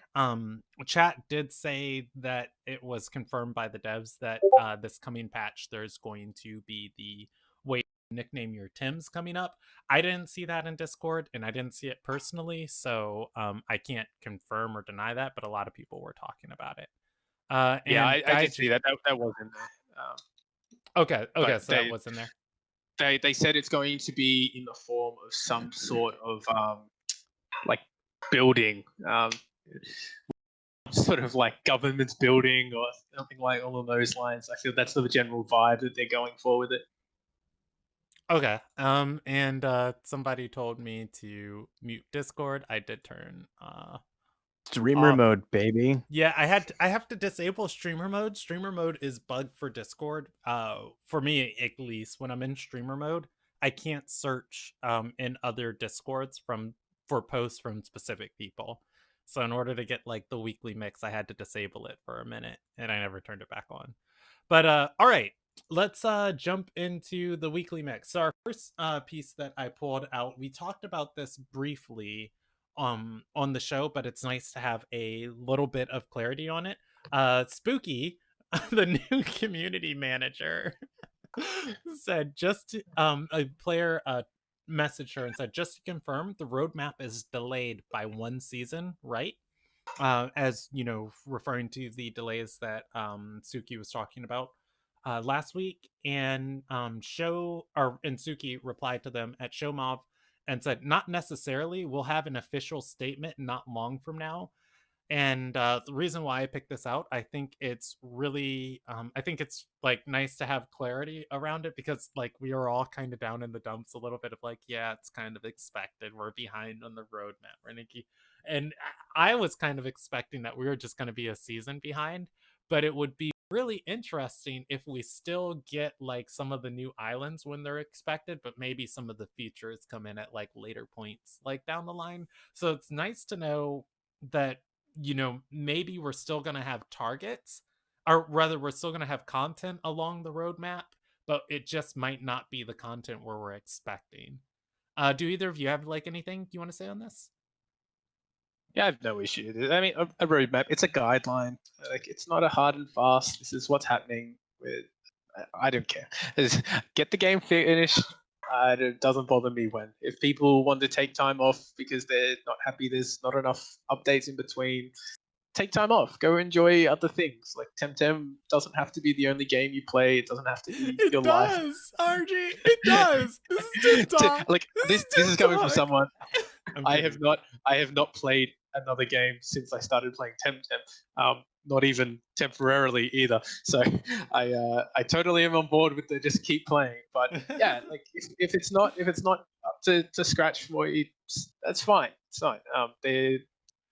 chat did say that it was confirmed by the devs that this coming patch there's going to be the way to nickname your Tims coming up. I didn't see that in Discord, and I didn't see it personally, so I can't confirm or deny that, but a lot of people were talking about it. Yeah, And I did see that. That was in there. Okay, so that was in there. They said it's going to be in the form of some sort of like building, sort of like government's building or something like along those lines. I feel that's the general vibe that they're going for with it. Okay. And somebody told me to mute Discord. I did turn Streamer off. mode, baby. Yeah, I have to disable streamer mode. Streamer mode is bugged for Discord. For me at least, when I'm in streamer mode, I can't search in other Discords for posts from specific people. So in order to get like the weekly mix, I had to disable it for a minute, and I never turned it back on. But all right, let's jump into the weekly mix. So our first piece that I pulled out, we talked about this briefly on the show, but it's nice to have a little bit of clarity on it. Spooky, the new community manager, said a player messaged her and said, just to confirm, the roadmap is delayed by 1 season, right? As you know, referring to the delays that Suki was talking about last week. And Suki replied to them at Showmov and said, not necessarily. We'll have an official statement not long from now. And the reason why I picked this out, I think it's really, I think it's like nice to have clarity around it, because like we are all kind of down in the dumps a little bit of like, yeah, it's kind of expected. We're behind on the roadmap, right, Nikki? And I was kind of expecting that we were just going to be a season behind, but it would be really interesting if we still get like some of the new islands when they're expected, but maybe some of the features come in at like later points, like down the line. So it's nice to know that, maybe we're still going to have targets, or rather we're still going to have content along the roadmap, but it just might not be the content where we're expecting. Do either of you have like anything you want to say on this? Yeah, I have no issue with it. I mean, a roadmap, it's a guideline. Like, it's not a hard and fast, this is what's happening with. I don't care. Get the game finished. It doesn't bother me when. If people want to take time off because they're not happy there's not enough updates in between, take time off. Go enjoy other things. Like Temtem doesn't have to be the only game you play. It doesn't have to be your life. It does, RG. It does. This is Temtalk. Like this is coming from someone. I have not played another game since I started playing Temtem. Not even temporarily either. So I totally am on board with the just keep playing. But yeah, like if it's not up to scratch for you, that's fine. It's fine.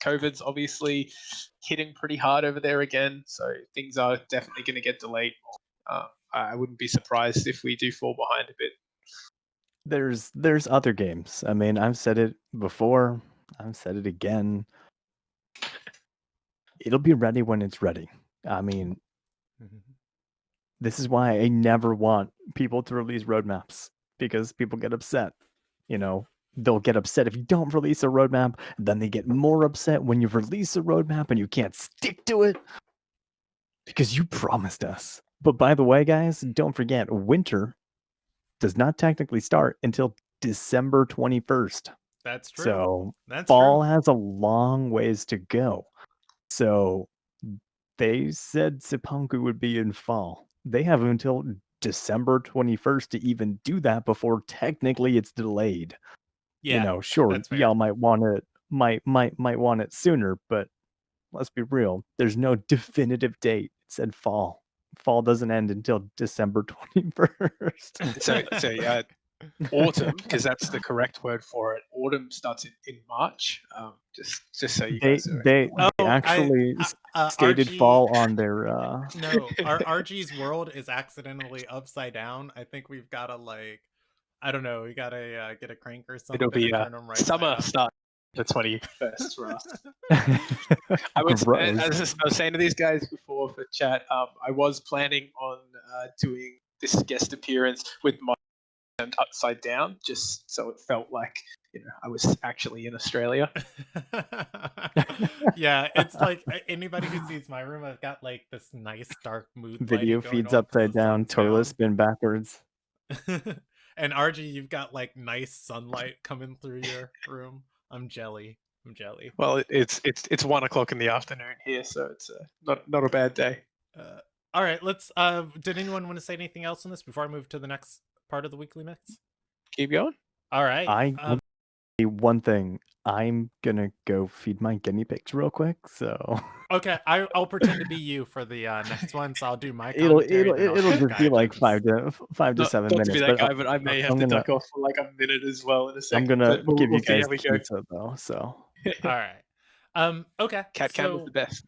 COVID's obviously hitting pretty hard over there again, so things are definitely going to get delayed. I wouldn't be surprised if we do fall behind a bit. There's other games. I mean, I've said it before. I've said it again. It'll be ready when it's ready. I mean, this is why I never want people to release roadmaps, because people get upset. They'll get upset if you don't release a roadmap. Then they get more upset when you release a roadmap and you can't stick to it because you promised us But by the way, guys, don't forget, winter does not technically start until December 21st. That's true. So That's fall true. has a long ways to go. So they said Sipangu would be in fall. They have until December 21st to even do that before technically it's delayed. Yeah, Sure, that's fair. y'all might want it might want it sooner, but let's be real. There's no definitive date. It said fall. Fall doesn't end until December 21st. So autumn, because that's the correct word for it. Autumn starts in March. Just so you They guys are. they Oh, they actually stated RG fall on their No, our RG's world is accidentally upside down. I think we've got to I don't know, we got to get a crank or something It'll be and turn them right side summer up. start the 21st for us. I was saying to these guys before for chat. I was planning on doing this guest appearance with my hand upside down, just so it felt like I was actually in Australia. Yeah, it's like anybody who sees my room, I've got like this nice dark mood video lighting going feeds on 'cause upside the down, sun's toilet down. spin backwards. And RG, you've got like nice sunlight coming through your room. I'm jelly. Well, it's 1:00 in the afternoon here, so it's not a bad day. All right, let's. Did anyone want to say anything else on this before I move to the next part of the weekly mix? Keep going. All right. I will say one thing. I'm gonna go feed my guinea pigs real quick. So Okay, I'll pretend to be you for the next one. So I'll do my it'll commentary. Then I'll it'll do just be like Gaijin's. 5 to 7 Not to be minutes. that But guy, but I may have to duck off for like a minute as well in a I'm second. gonna But give we'll you see guys how we go. pizza though. So All right. Okay. Cat cam was the best.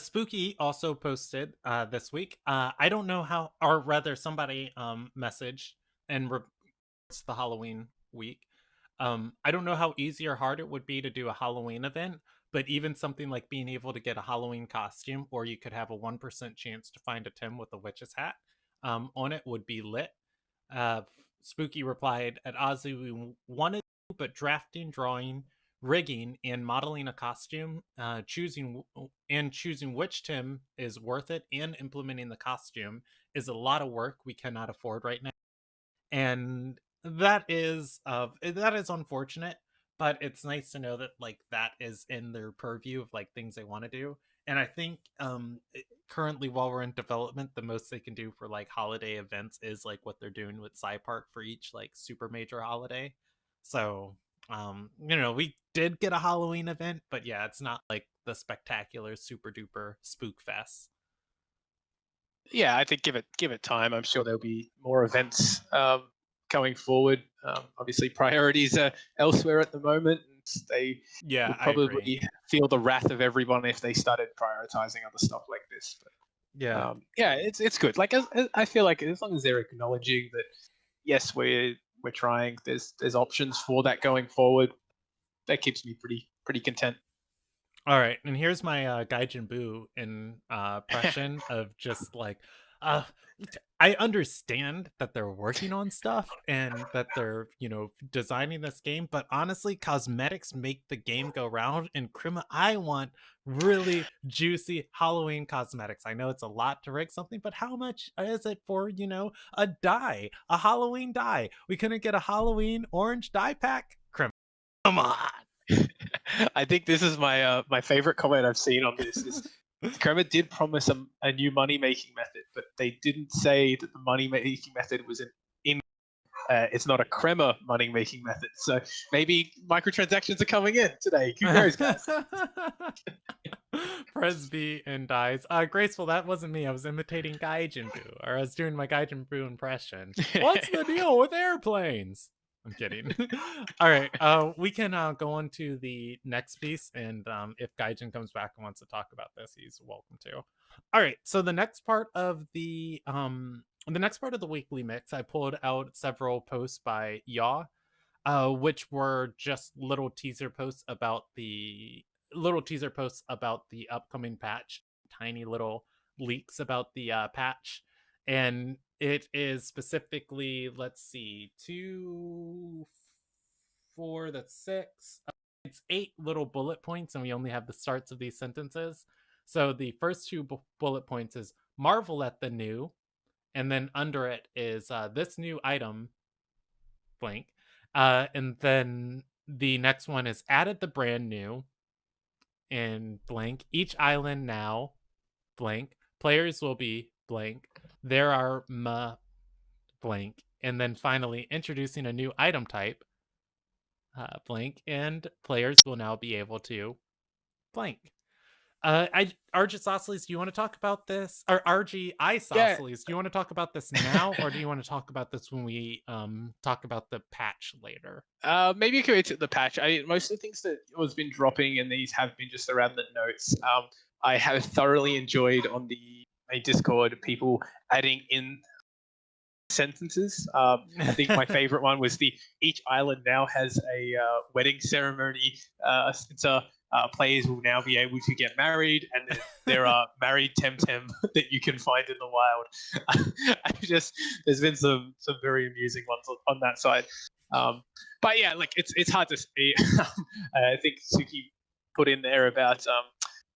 Spooky also posted this week. I don't know how, or rather, somebody messaged and it's the Halloween week. I don't know how easy or hard it would be to do a Halloween event, but even something like being able to get a Halloween costume, or you could have a 1% chance to find a Tim with a witch's hat on it would be lit. Uh, Spooky replied, "At Ozzy, we wanted to, but drafting, drawing, rigging, and modeling a costume, choosing which Tim is worth it, and implementing the costume is a lot of work we cannot afford right now." And that is unfortunate, but it's nice to know that like that is in their purview of like things they want to do. And I think currently, while we're in development, the most they can do for like holiday events is like what they're doing with Park for each like super major holiday. So we did get a Halloween event, but yeah, it's not like the spectacular super duper spook fest. Yeah, I think give it time. I'm sure there'll be more events going forward. Obviously, priorities are elsewhere at the moment. And they Yeah, would I agree. probably feel the wrath of everyone if they started prioritizing other stuff like this. But Yeah. yeah, it's good. Like I feel like as long as they're acknowledging that, yes, we're trying. There's options for that going forward. That keeps me pretty content. All right, and here's my Gaijin Buu impression of just like, uh, I understand that they're working on stuff and that they're designing this game, but honestly, cosmetics make the game go round. And Krima, I want really juicy Halloween cosmetics. I know it's a lot to rig something, but how much is it for a dye, a Halloween dye? We couldn't get a Halloween orange dye pack, Krima. Come on. I think this is my favorite comment I've seen on this. Is Kermit did promise a new money making method, but they didn't say that the money making method was it's not a Crema money making method. So maybe microtransactions are coming in today. Who knows, guys? Press B and dies. Graceful, that wasn't me. I was imitating Gaijin Buu, or I was doing my Gaijin Buu impression. What's the deal with airplanes? I'm kidding. All right, we can go on to the next piece, and if Gaijin comes back and wants to talk about this, he's welcome to. All right, so the next part of the weekly mix, I pulled out several posts by Yaw, which were just little teaser posts about the upcoming patch, tiny little leaks about the patch. And it is specifically, let's see, 2, 4, that's 6. It's 8 little bullet points, and we only have the starts of these sentences. So the first two bullet points is marvel at the new, and then under it is this new item blank, and then the next one is added the brand new in blank. Each island now blank. Players will be blank. There are blank, and then finally introducing a new item type blank, and players will now be able to blank. Rgisosceles, do you want to talk about this? Or Rgisosceles, do you want to talk about this now, or do you want to talk about this when we talk about the patch later? Maybe you can wait to the patch. Most of the things that has been dropping, and these have been just around the notes. I have thoroughly enjoyed on the Discord people adding in sentences. I think my favorite one was each island now has a wedding ceremony. Players will now be able to get married, and there are married Temtem that you can find in the wild. There's been some very amusing ones on that side. But yeah, like it's hard to see. I think Suki put in there about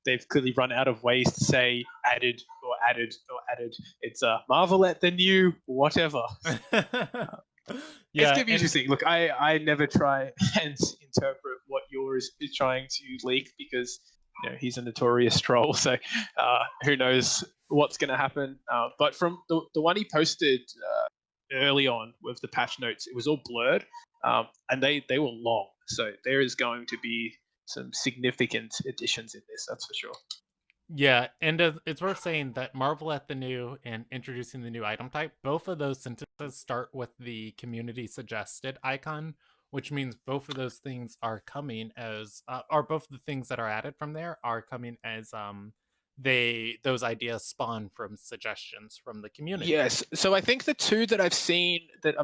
they've clearly run out of ways to say added or added or added. It's marvel at the new whatever. Yeah, it's gonna be interesting. Look, I never try and interpret what yours is trying to leak, because he's a notorious troll. So who knows what's going to happen? But from the one he posted early on with the patch notes, it was all blurred, and they were long. So there is going to be some significant additions in this, that's for sure. Yeah, and it's worth saying that marvel at the new and introducing the new item type, both of those sentences start with the community suggested icon, which means both of those things are coming as or both of the things that are added from there are coming as those ideas spawn from suggestions from the community. Yes, so I think the two that I've seen that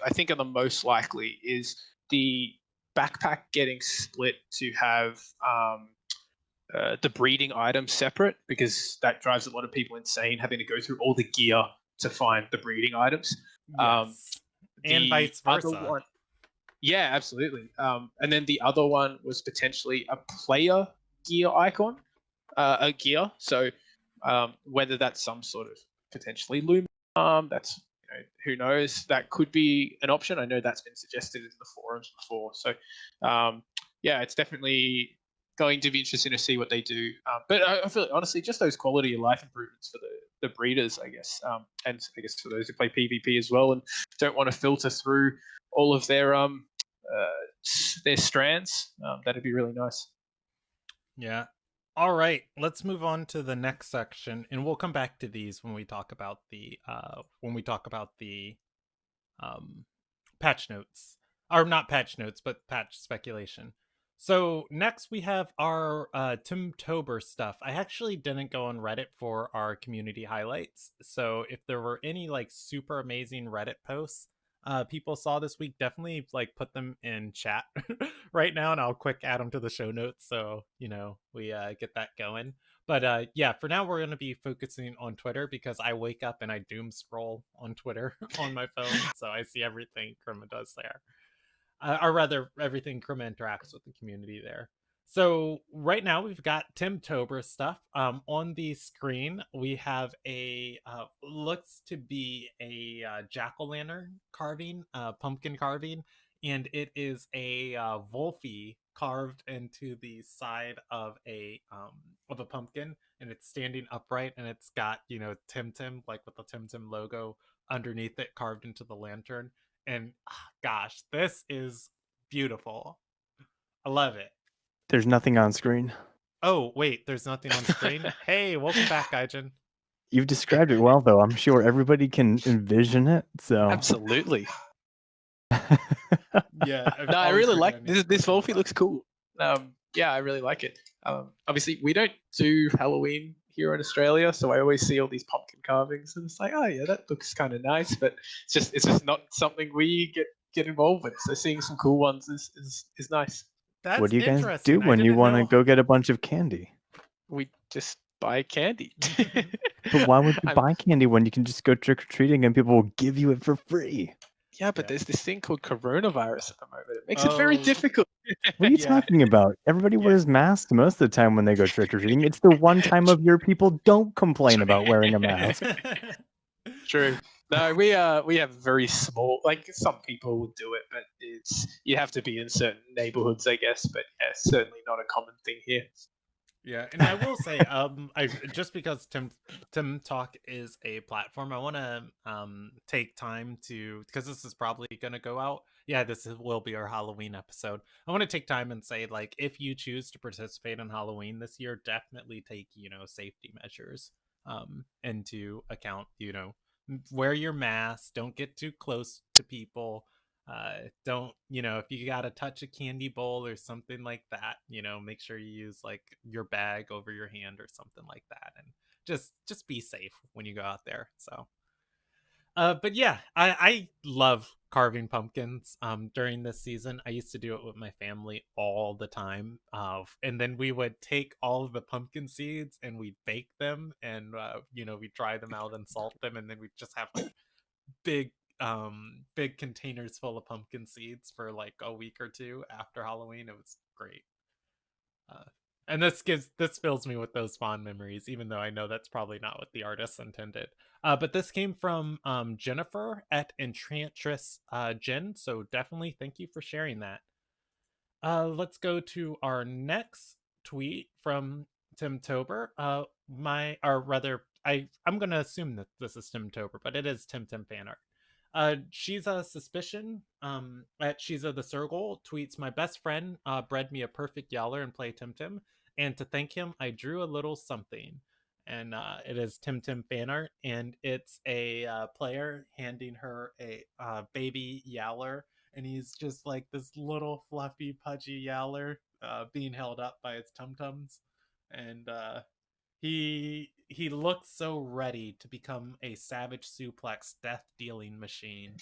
I think are the most likely is the backpack getting split to have the breeding items separate, because that drives a lot of people insane, having to go through all the gear to find the breeding items. Yes. And vice versa. One, yeah, absolutely. And then the other one was potentially a player gear icon, a gear. So whether that's some sort of potentially loom that's who knows, that could be an option. I know that's been suggested in the forums before. So yeah, it's definitely going to be interesting to see what they do. But I feel honestly, just those quality of life improvements for the breeders, I guess, and I guess for those who play PvP as well and don't want to filter through all of their strands, that'd be really nice. Yeah. All right, let's move on to the next section, and we'll come back to these when we talk about the patch notes, or not patch notes, but patch speculation. So next we have our Timtober stuff. I actually didn't go on Reddit for our community highlights, so if there were any like super amazing Reddit posts people saw this week, definitely like put them in chat right now, and I'll quick add them to the show notes so we get that going. But yeah, for now we're going to be focusing on Twitter, because I wake up and I doom scroll on Twitter on my phone, so I see everything Krima does there, or rather everything Krima interacts with the community there. So right now we've got Timtober stuff. On the screen we have a looks to be a jack-o'-lantern carving, pumpkin carving, and it is a Wolfie carved into the side of a pumpkin, and it's standing upright, and it's got Temtem, like with the Temtem logo underneath it carved into the lantern. And gosh, this is beautiful. I love it. There's nothing on screen. Oh, wait, there's nothing on screen? Hey, welcome back, Gaijin. You've described it well, though. I'm sure everybody can envision it. So absolutely. Yeah. No, I really like this Wolfie. Looks cool. Yeah, I really like it. Obviously, we don't do Halloween here in Australia, so I always see all these pumpkin carvings, and it's like, oh yeah, that looks kind of nice, but it's just not something we get involved with. So seeing some cool ones is nice. That's what do you guys interesting. do when you want to go get a bunch of candy? We just buy candy. But why would you buy candy when you can just go trick or treating and people will give you it for free? Yeah, but Yeah. there's this thing called coronavirus at the moment. It makes it very Oh, difficult. What are you yeah. talking about? Everybody Yeah. wears masks most of the time when they go trick or treating. It's the one time of year people don't complain about wearing a mask. True. No, we have very small. Like some people will do it, but you have to be in certain neighborhoods, I guess. But yeah, certainly not a common thing here. Yeah, and I will say, I just because Tim Talk is a platform, I want to take time to, because this is probably gonna go out. Yeah, will be our Halloween episode. I want to take time and say, like, if you choose to participate in Halloween this year, definitely take safety measures into account. Wear your mask, don't get too close to people, don't if you gotta touch a candy bowl or something like that, make sure you use like your bag over your hand or something like that, and just be safe when you go out there. So but yeah, I love carving pumpkins during this season. I used to do it with my family all the time, and then we would take all of the pumpkin seeds and we'd bake them, and we'd dry them out and salt them, and then we'd just have like big big containers full of pumpkin seeds for like a week or two after Halloween. It was great. uh, and this fills me with those fond memories, even though I know that's probably not what the artist intended. But this came from Jennifer at Enchantress Jen, so definitely thank you for sharing that. Let's go to our next tweet from Tim Tober. Or rather, I'm gonna assume that this is Tim Tober, but it is Temtem fan art. She's a suspicion. At She's a the Circle tweets, my best friend bred me a perfect Yowler and play Temtem, and to thank him, I drew a little something. And it is Temtem fan art, and it's a player handing her a baby Yowler, and he's just like this little fluffy pudgy Yowler being held up by its tum-tums, and he looks so ready to become a savage suplex death dealing machine.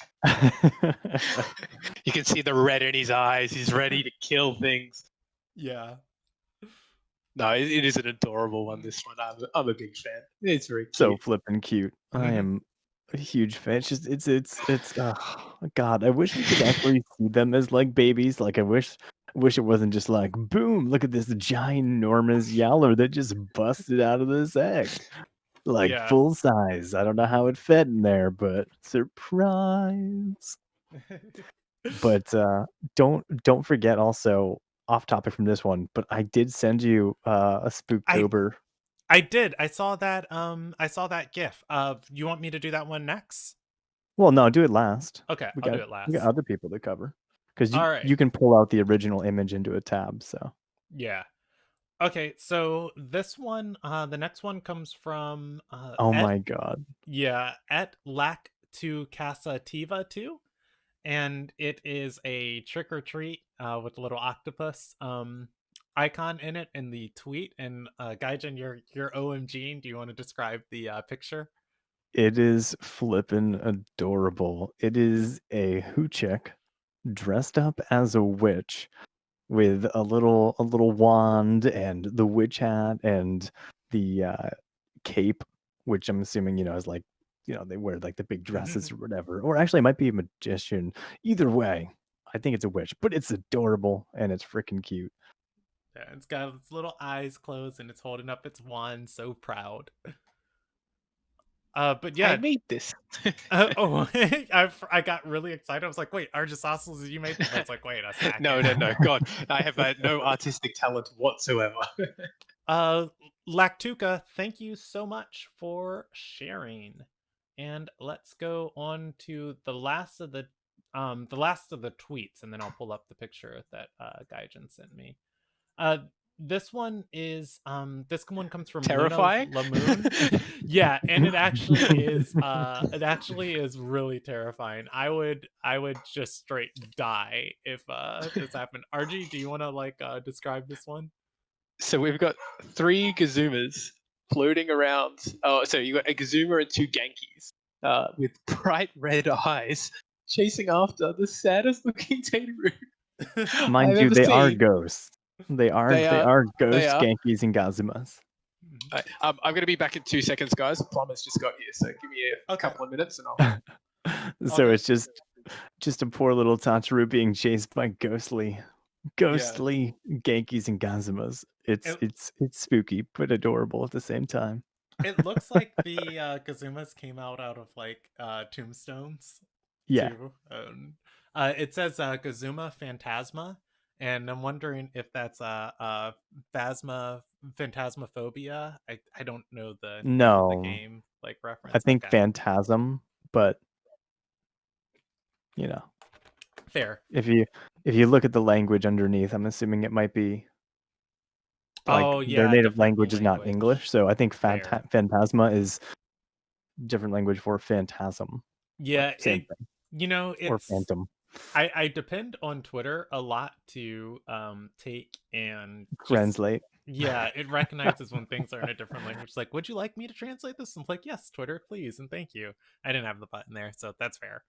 You can see the red in his eyes. He's ready to kill things. Yeah. No, it is an adorable one. This one, I'm a big fan. It's very So cute. flippin' cute. I am a huge fan. It's just it's God, I wish we could actually see them as like babies. Like I wish it wasn't just like boom, look at this ginormous Yowler that just busted out of this egg. Like Yeah. full size. I don't know how it fit in there, but surprise. But don't forget also off topic from this one, but I did send you a I Spooktober. I did. I saw that gif. You want me to do that one next? Well, no, do it last. Okay, We I'll do got it we got last. other people to cover. Because All right. you can pull out the original image into a tab, so Yeah. Okay, so the next one comes from oh at my god. at Lac to Casativa 2, and it is a trick or treat with a little octopus icon in it in the tweet. And Gaijin, you're OMG. Do you want to describe the picture? It is flippin' adorable. It is a hoochick dressed up as a witch with a little wand and the witch hat and the cape, which I'm assuming is like they wear like the big dresses or whatever, or actually it might be a magician. Either way, I think it's a witch, but it's adorable and it's freaking cute. Yeah, it's got its little eyes closed and it's holding up its wand, so proud. But I yeah. made this. I got really excited. I was like, wait, Rgisosceles, you made this? I was like, wait a second. No. God, I have no artistic talent whatsoever. Lactuca, thank you so much for sharing. And let's go on to the last of the tweets, and then I'll pull up the picture that Gaijin sent me. This one comes from Luna Terrifying. Lamoon. Yeah, and it actually is really terrifying. I would just straight die if this happened. RG, do you want to describe this one? So we've got 3 Gazumas floating around. Oh, so you got a Gazuma and 2 Genkies with bright red eyes chasing after the saddest looking Tataru Mind I've you, ever they are seen. ghosts. They are They are. They ghost are. Genkies and Gazumas. I'm going to be back in 2 seconds, guys. Plumber's just got here, so give me a Okay. couple of minutes and All So good. it's just Just a poor little Tataru being chased by ghostly Genkis and Gazumas. It's It, it's it's spooky but adorable at the same time. it looks like the Kazumas came out of like tombstones Yeah. too. It says Kazuma Phantasma, and I'm wondering if that's Phantasmophobia. I don't know the name of the No, game like I reference. think Okay, Phantasm, but you know, fair. if you look at the language underneath, I'm assuming it might be like Oh their yeah, native different language is not language. English, so I think Fair. Phantasma is different language for phantasm, but Yeah, same thing, or it's phantom. I depend on Twitter a lot to take and just Translate. yeah, it recognizes when things are in a different language. Like, would you like me to translate this? I'm like, yes, Twitter, please, and thank you. I didn't have the button there, so that's fair.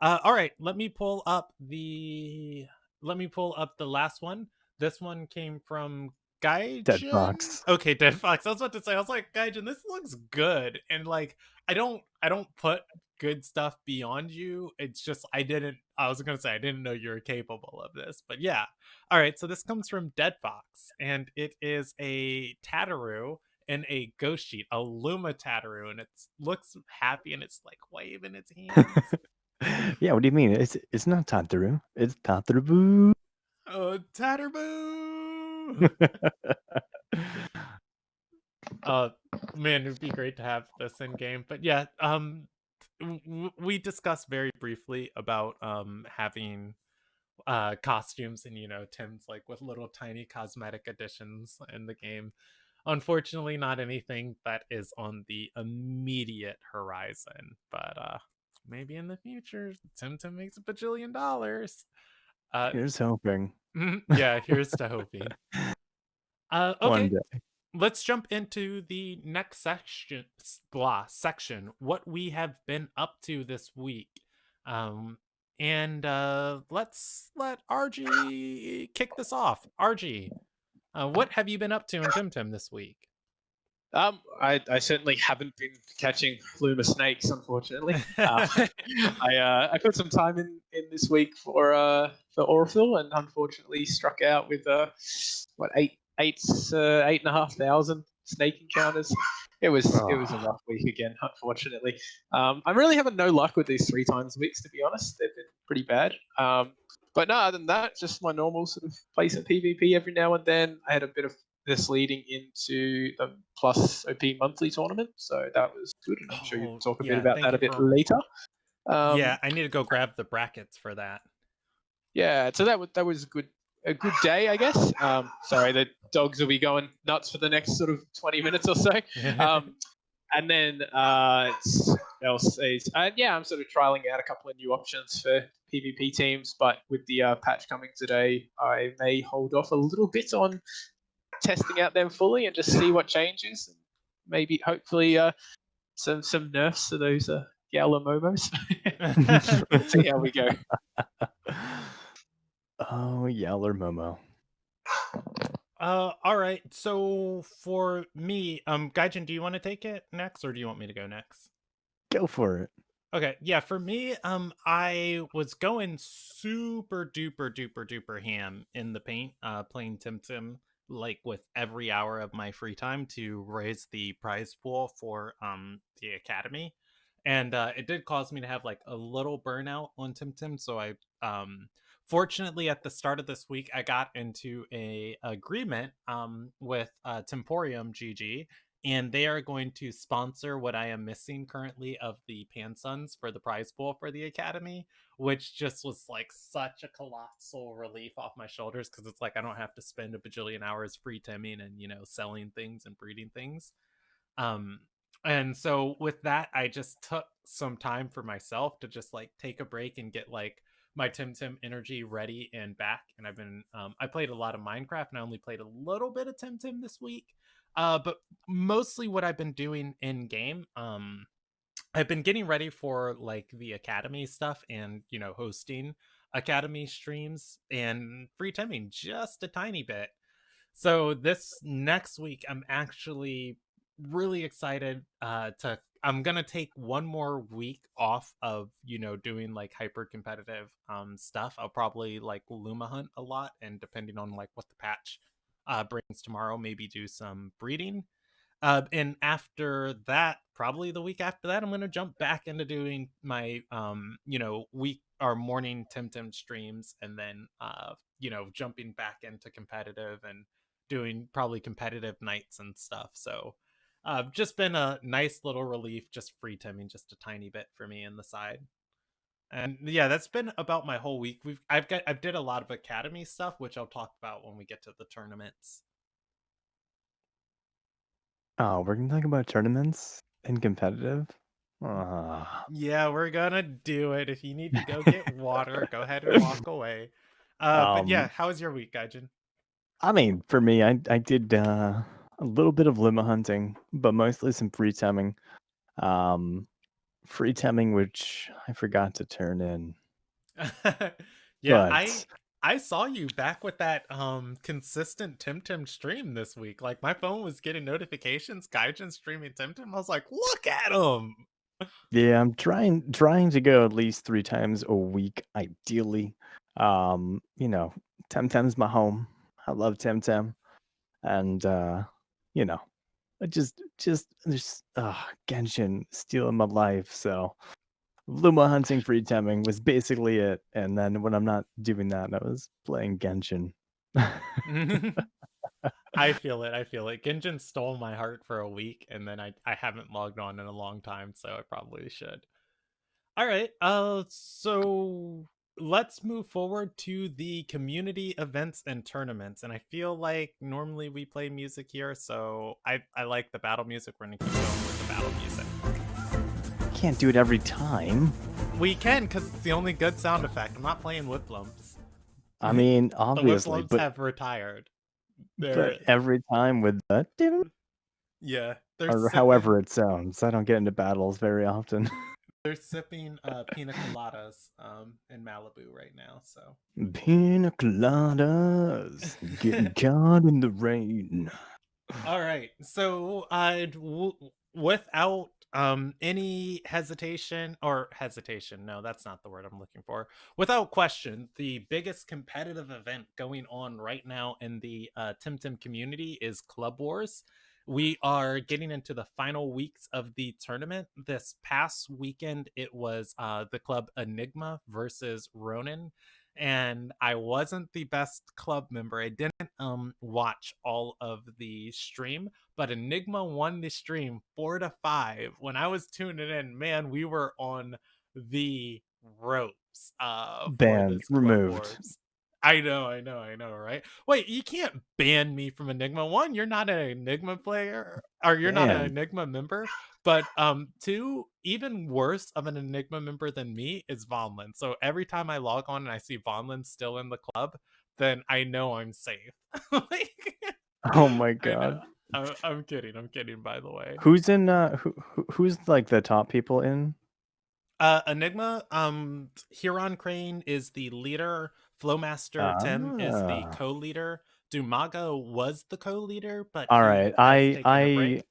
All right, let me pull up the last one. This one came from Dead Gaijin. Fox. Okay, Dead Fox. I was about to say, I was like, Gaijin, this looks good, and like, I don't put good stuff beyond you. It's just I was gonna say I didn't know you were capable of this, but yeah. All right, so this comes from Dead Fox, and it is a Tataru and a ghost sheet, a Luma Tataru, and it looks happy and it's like waving its hands. Yeah, what do you mean? It's not Tataru. It's Tataru. Oh, Tatterboo! uh, Man, it'd be great to have this in game. But yeah, we discussed very briefly about having costumes and Tim's like with little tiny cosmetic additions in the game. Unfortunately, not anything that is on the immediate horizon, but maybe in the future, Tim makes $1 bajillion. Uh, Here's hoping. yeah, here's to hoping. One Okay, day. let's jump into the next section. What we have been up to this week, and let's let RG kick this off. RG, what have you been up to in Temtem this week? I certainly haven't been catching Luma snakes, unfortunately. I put some time in this week for Orphil, and unfortunately struck out with what 8,500 snake encounters. It was a rough week again, unfortunately. I'm really having no luck with these 3 times weeks, to be honest. They've been pretty bad. But no, other than that, just my normal sort of place at PvP every now and then. I had a bit of this leading into the Plus OP monthly tournament, so that was good, and I'm sure you can Oh talk a bit yeah, about thank that a you bit for. later. Yeah, Um, I need to go grab the brackets for that. yeah, so that was a good day, I guess. Sorry, the dogs will be going nuts for the next sort of 20 minutes or so. And then else is yeah, I'm sort of trialing out a couple of new options for PvP teams, but with the patch coming today, I may hold off a little bit on testing out them fully and just see what changes. And maybe, hopefully, some nerfs to those Gala Momos. Let's see how we go. Oh, Yowler Momo. All right. So for me, Gaijin, do you want to take it next, or do you want me to go next? Go for it. Okay, yeah, for me, I was going super duper duper duper ham in the paint, playing Temtem like with every hour of my free time to raise the prize pool for the academy, and it did cause me to have like a little burnout on Temtem. So I fortunately at the start of this week I got into a agreement with Temporium GG, and they are going to sponsor what I am missing currently of the Pansuns for the prize pool for the academy, which just was like such a colossal relief off my shoulders because it's like I don't have to spend a bajillion hours free timming and selling things and breeding things. Um, and so with that, I just took some time for myself to just like take a break and get like my Temtem energy ready and back. And I played a lot of Minecraft and I only played a little bit of Temtem this week. But mostly what I've been doing in game, I've been getting ready for like the academy stuff and hosting academy streams and free timing just a tiny bit. So this next week I'm actually really excited to. I'm gonna take one more week off of doing like hyper competitive stuff. I'll probably like Luma hunt a lot, and depending on like what the patch brings tomorrow, maybe do some breeding. And after that, probably the week after that, I'm gonna jump back into doing my week or morning Temtem streams, and then jumping back into competitive and doing probably competitive nights and stuff. So just been a nice little relief, just free timming just a tiny bit for me in the side. And yeah, that's been about my whole week. I've did a lot of academy stuff, which I'll talk about when we get to the tournaments. Oh, we're gonna talk about tournaments and competitive. Ah. Yeah, we're gonna do it. If you need to go get water, go ahead and walk away. But yeah, um, how was your week, Gaijin? I mean, for me, I did a little bit of lima hunting, but mostly some free temming. Um, Free temming, which I forgot to turn in, Yeah, but I saw you back with that consistent Temtem stream this week. Like my phone was getting notifications, Gaijin streaming Temtem. I was like, look at him. yeah, I'm trying to go at least 3 times a week, ideally. You know, Temtem's my home. I love Temtem, and you know, I just there's Genshin stealing my life. So Luma hunting free temming was basically it. And then when I'm not doing that, I was playing Genshin. I feel it. I feel it. Genjin stole my heart for a week, and then I haven't logged on in a long time, so I probably should. All right. So let's move forward to the community events and tournaments. And I feel like normally we play music here, so I like the battle music. We're gonna keep going with the battle music. Can't do it every time. We can because it's the only good sound effect. I'm not playing Whiplumps. I mean, The obviously, Whiplumps have retired. but They're every time with the yeah, they're or sipping however it sounds. I don't get into battles very often. they're sipping pina coladas in Malibu right now. So Pina coladas getting caught in the rain. all right. So without any hesitation, no, that's not the word I'm looking for. Without question, the biggest competitive event going on right now in the Temtem community is Club Wars. We are getting into the final weeks of the tournament. This past weekend, it was the club Enigma versus Ronin, and I wasn't the best club member. I didn't watch all of the stream, but Enigma won the stream 4-5. When I was tuning in, man, we were on the ropes for Ban this Club removed. Wars. I know, right? Wait, you can't ban me from Enigma. One, you're not an Enigma player, or you're not an Ban. Enigma member. But two, even worse of an Enigma member than me is Vonlin. So every time I log on and I see Vonlin still in the club, then I know I'm safe. Like, Oh my I know. god. I'm kidding. I'm kidding. By the way, Who's in who's like the top people in? Enigma. Huron Crane is the leader. Flowmaster Tim is the Ah. co-leader. Dumago was the co-leader, but All he right. has taken a break.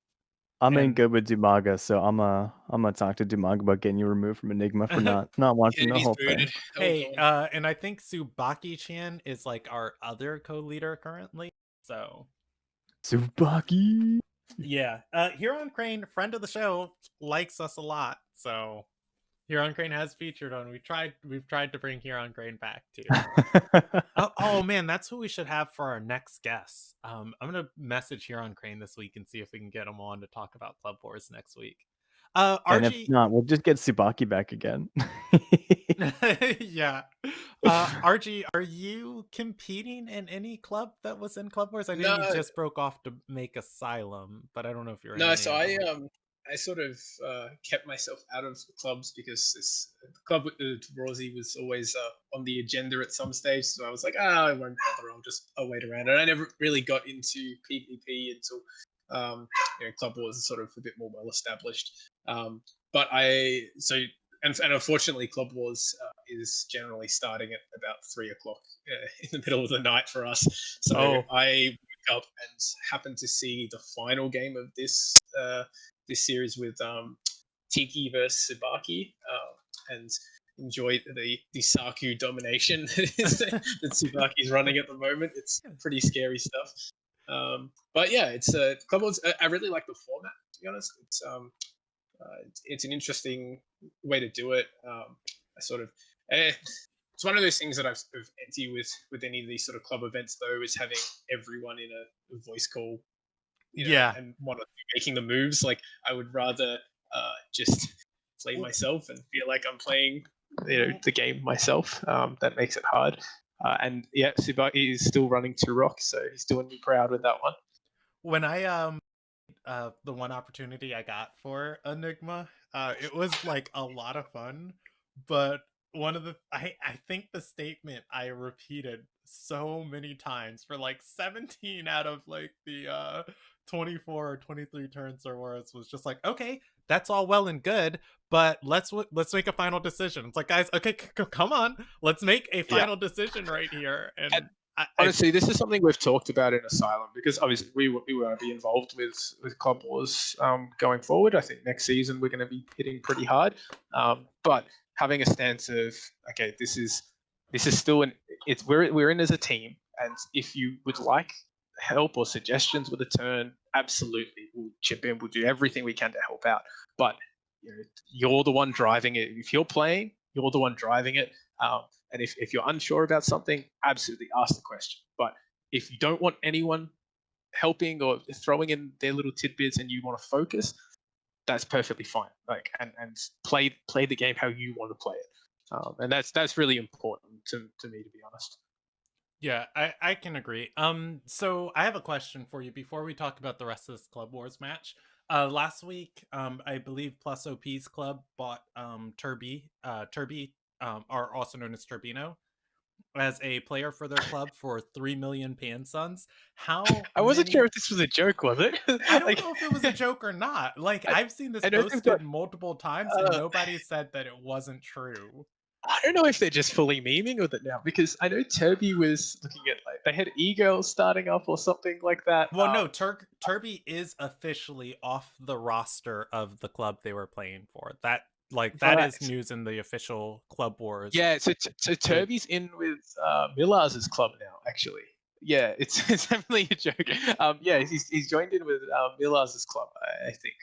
I'm in And good with Dumaga, so I'm gonna talk to Dumaga about getting you removed from Enigma for not Yeah, watching the he's whole booted. thing. Oh hey, god. and I think Subaki Chan is like our other co-leader currently. So Tsubaki. yeah, Huron Crane, friend of the show, likes us a lot. So Huron Crane has featured on. We've tried to bring Huron Crane back too. Oh man, that's who we should have for our next guest. I'm gonna message Huron Crane this week and see if we can get him on to talk about Club Wars next week. And if RG, not, we'll just get Tsubaki back again. yeah. RG, are you competing in any club that was in Club Wars? I know No, you just broke off to make Asylum, but I don't know if you're in no. any So of I them. I sort of kept myself out of clubs because the club with Rosie was always on the agenda at some stage. So I was like, I won't bother. I'll wait around. And I never really got into PvP until Club Wars is sort of a bit more well established. But and unfortunately, Club Wars is generally starting at about 3 o'clock in the middle of the night for us. So Oh, I Cup and happened to see the final game of this series with Tiki versus Tsubaki, and enjoy the Saku domination that Tsubaki's running at the moment. It's pretty scary stuff. But yeah, it's Club Wars. I really like the format. To be honest, it's an interesting way to do it. I sort of. It's one of those things that I've sort of anti with any of these sort of club events, though, is having everyone in a voice call, and one of making the moves. Like, I would rather just play myself and feel like I'm playing, the game myself. That makes it hard. And yeah, Subaki is still running to rock, so he's doing me proud with that one. When I the one opportunity I got for Enigma, it was like a lot of fun, but one of the I think the statement I repeated so many times for like 17 out of like the 24 or 23 turns or words was just like, okay, that's all well and good, but let's make a final decision. It's like, guys, okay, come on, let's make a final decision right here. And honestly, this is something we've talked about in Asylum, because obviously we want to be involved with Club Wars going forward. I think next season we're going to be hitting pretty hard, but having a stance of, okay, this is still we're in as a team, and if you would like help or suggestions with a turn, absolutely, we'll chip in. We'll do everything we can to help out. But you're the one driving it. If you're playing, you're the one driving it. And if you're unsure about something, absolutely ask the question. But if you don't want anyone helping or throwing in their little tidbits and you want to focus, that's perfectly fine. Like, and play the game how you want to play it. And that's really important to me, to be honest. Yeah, I can agree. So I have a question for you before we talk about the rest of this Club Wars match. Last week, I believe Plus OP's club bought Turby, or also known as Turbino, as a player for their club for 3 million pan suns. I wasn't sure if this was a joke, was it? I don't know if it was a joke or not. Like, I've seen this posted multiple times and nobody said that it wasn't true. I don't know if they're just fully memeing with it now, because I know Turby was looking at, like, they had e-girls starting up or something like that. Well, no, Turby is officially off the roster of the club they were playing for. That is news in the official Club Wars. Yeah, so Turby's in with Millars' club now, actually. Yeah, it's definitely a joke. Yeah, he's joined in with Millars' club, I think.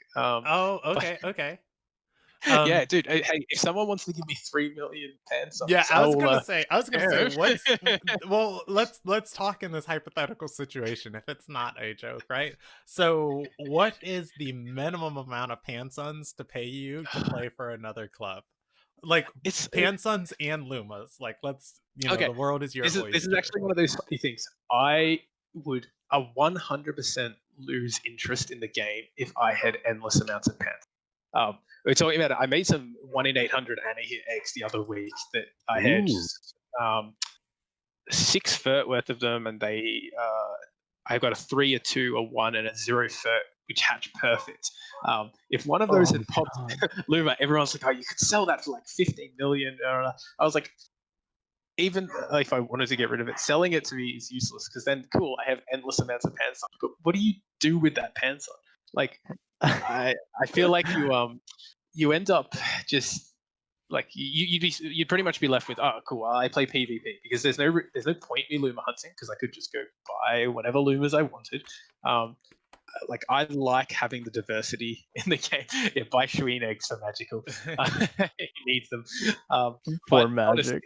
Okay. Yeah, dude. Hey, if someone wants to give me 3 million pants, yeah, I was gonna say, what's well, let's talk in this hypothetical situation if it's not a joke, right? So, what is the minimum amount of Pansuns to pay you to play for another club? Like, it's Pansuns and Lumas. Like, let's the world is your oyster. This is actually one of those funny things. I would 100% lose interest in the game if I had endless amounts of pants. We're talking about it. I made some 1 in 800 anti-hit eggs the other week that I had 6 fert worth of them, and I got a 3, a 2, a 1, and a 0 fert, which hatched perfect. If one of those had popped Luma, everyone's like, oh, you could sell that for like 15 million. I was like, even if I wanted to get rid of it, selling it to me is useless, because then, cool, I have endless amounts of pants on. But what do you do with that pants on? Like, I feel like you end up just like you'd pretty much be left with, oh, cool, I play PvP, because there's no point me Luma hunting, because I could just go buy whatever Lumas I wanted. Like, I like having the diversity in the game. Yeah, buy Shuin eggs for magical. He needs them. For magic. Honestly,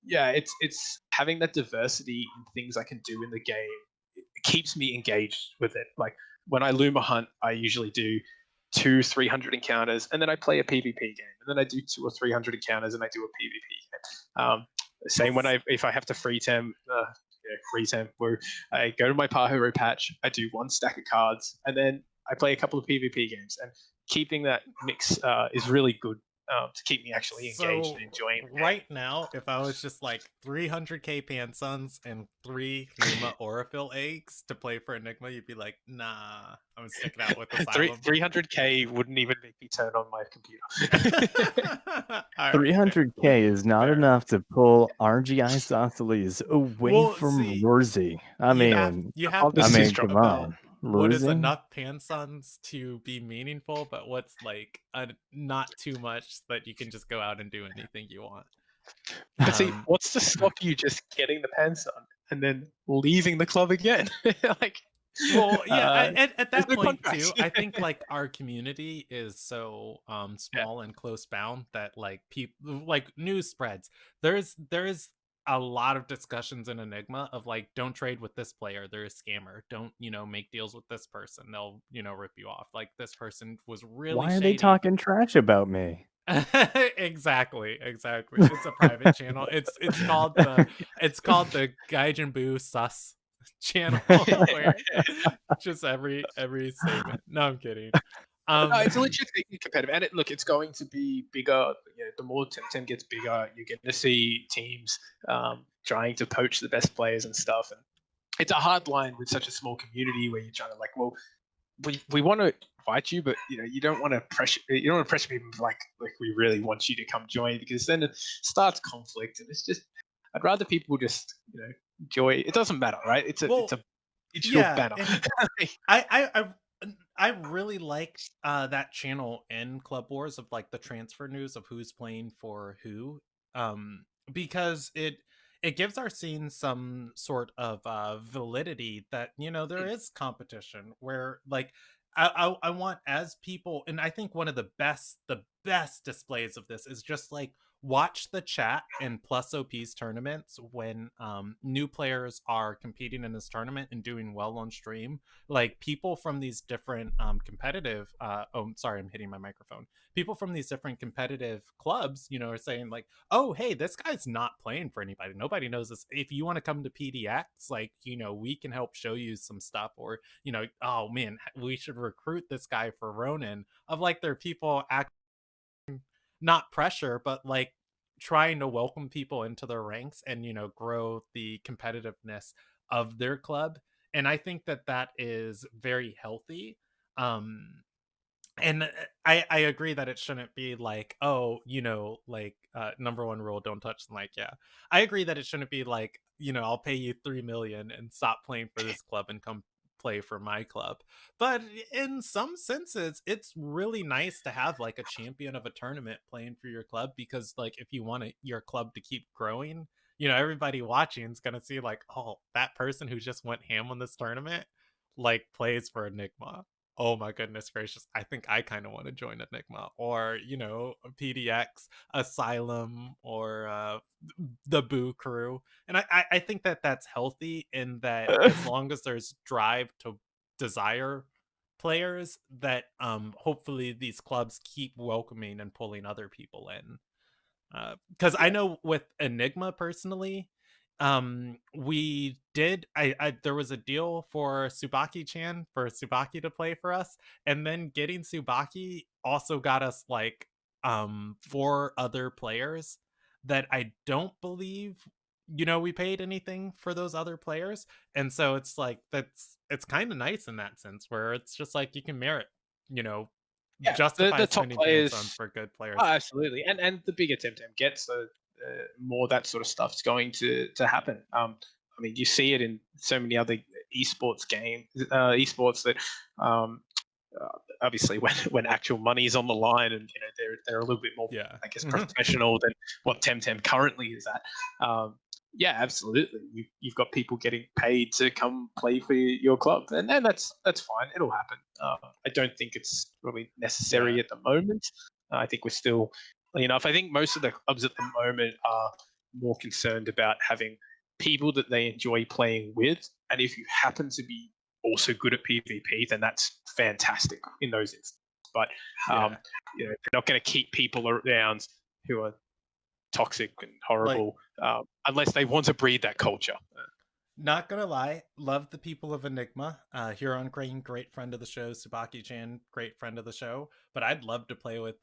yeah, it's having that diversity in things I can do in the game. It keeps me engaged with it. Like, when I Luma hunt, I usually do 200, 300 encounters, and then I play a PvP game, and then I do 200 or 300 encounters, and I do a PvP game. Same when if I have to free tem, where I go to my Pahuro patch, I do 1 stack of cards, and then I play a couple of PvP games, and keeping that mix is really good to keep me actually engaged So and enjoying the game. right now, if I was just like 300k Pansuns and 3 Numa eggs to play for Enigma, you'd be like, nah, I'm sticking out with Asylum. 300k wouldn't even make me turn on my computer. All right, 300k is not fair. enough to pull Rgisosceles away Well, from see, Rosie. I mean, you have to This is think strong. come about on, what is Rosie. enough Pansuns to be meaningful, but what's like not too much that you can just go out and do anything you want. But see, what's to stop you just getting the pants on and then leaving the club again? Like, Well, yeah, at there's that no point contract. too, I think like our community is so small and close bound that like people like news spreads. There's a lot of discussions in Enigma of like, don't trade with this player, they're a scammer. Don't, make deals with this person. They'll, rip you off. Like this person was really Why are they shady. talking trash about me? Exactly. It's a private channel. It's called the Gaijin Boo Sus channel where just every statement. No, I'm kidding. No, it's Um literally competitive, and look, it's going to be bigger. The more Temtem gets bigger, you're going to see teams trying to poach the best players and stuff. And it's a hard line with such a small community where you're trying to like, well, we want to invite you, but you don't want to pressure. You don't want to pressure people like we really want you to come join, because then it starts conflict, and it's just. I'd rather people just enjoy. It doesn't matter, right? It's well, a digital yeah, banner. and I really like that channel in Club Wars of like the transfer news of who's playing for who, because it gives our scene some sort of validity that there is competition where like I want as people, and I think one of the best displays of this is just like watch the chat in plus OP's tournaments when new players are competing in this tournament and doing well on stream. Like people from these different competitive oh sorry, I'm hitting my microphone. People from these different competitive clubs are saying like, oh hey, this guy's not playing for anybody, nobody knows this. If you want to come to PDX, like we can help show you some stuff. Or oh man, we should recruit this guy for Ronin. Of like, there are people not pressure, but like trying to welcome people into their ranks and grow the competitiveness of their club. And I think that that is very healthy. And I agree that it shouldn't be like, oh, like number one rule, don't touch the mic. Yeah, I agree that it shouldn't be like, I'll pay you 3 million and stop playing for this club and come play for my club. But in some senses, it's really nice to have like a champion of a tournament playing for your club, because like if you want your club to keep growing, everybody watching is gonna see like, oh, that person who just went ham on this tournament like plays for Enigma. Oh my goodness gracious, I think I kind of want to join Enigma. Or PDX, Asylum, or the Boo crew. And I think that that's healthy, in that as long as there's drive to desire players, that hopefully these clubs keep welcoming and pulling other people in. Because I know with Enigma personally, we did I there was a deal for Tsubaki Chan, for Tsubaki to play for us, and then getting Tsubaki also got us like 4 other players that I don't believe we paid anything for those other players. And so it's like, it's kind of nice in that sense, where it's just like you can merit, you know Yeah, justify the top spending Pansons players. for good players. Oh, absolutely, and the bigger Temtem gets, the more that sort of stuff's going to happen. I mean, you see it in so many other esports games, esports that um, uh, obviously when actual money is on the line, and they're a little bit more, Yeah. I guess, professional than what Temtem currently is at. Yeah, absolutely. You've got people getting paid to come play for your club, and then that's fine. It'll happen. I don't think it's really necessary Yeah. at the moment. I think we're still enough. I think most of the clubs at the moment are more concerned about having people that they enjoy playing with, and if you happen to be also good at PvP, then that's fantastic in those instances. But Yeah. they're not going to keep people around who are toxic and Like, horrible unless they want to breed that culture. Not gonna lie, love the people of Enigma. Huron Crane, great friend of the show. Subaki Chan, great friend of the show. But I'd love to play with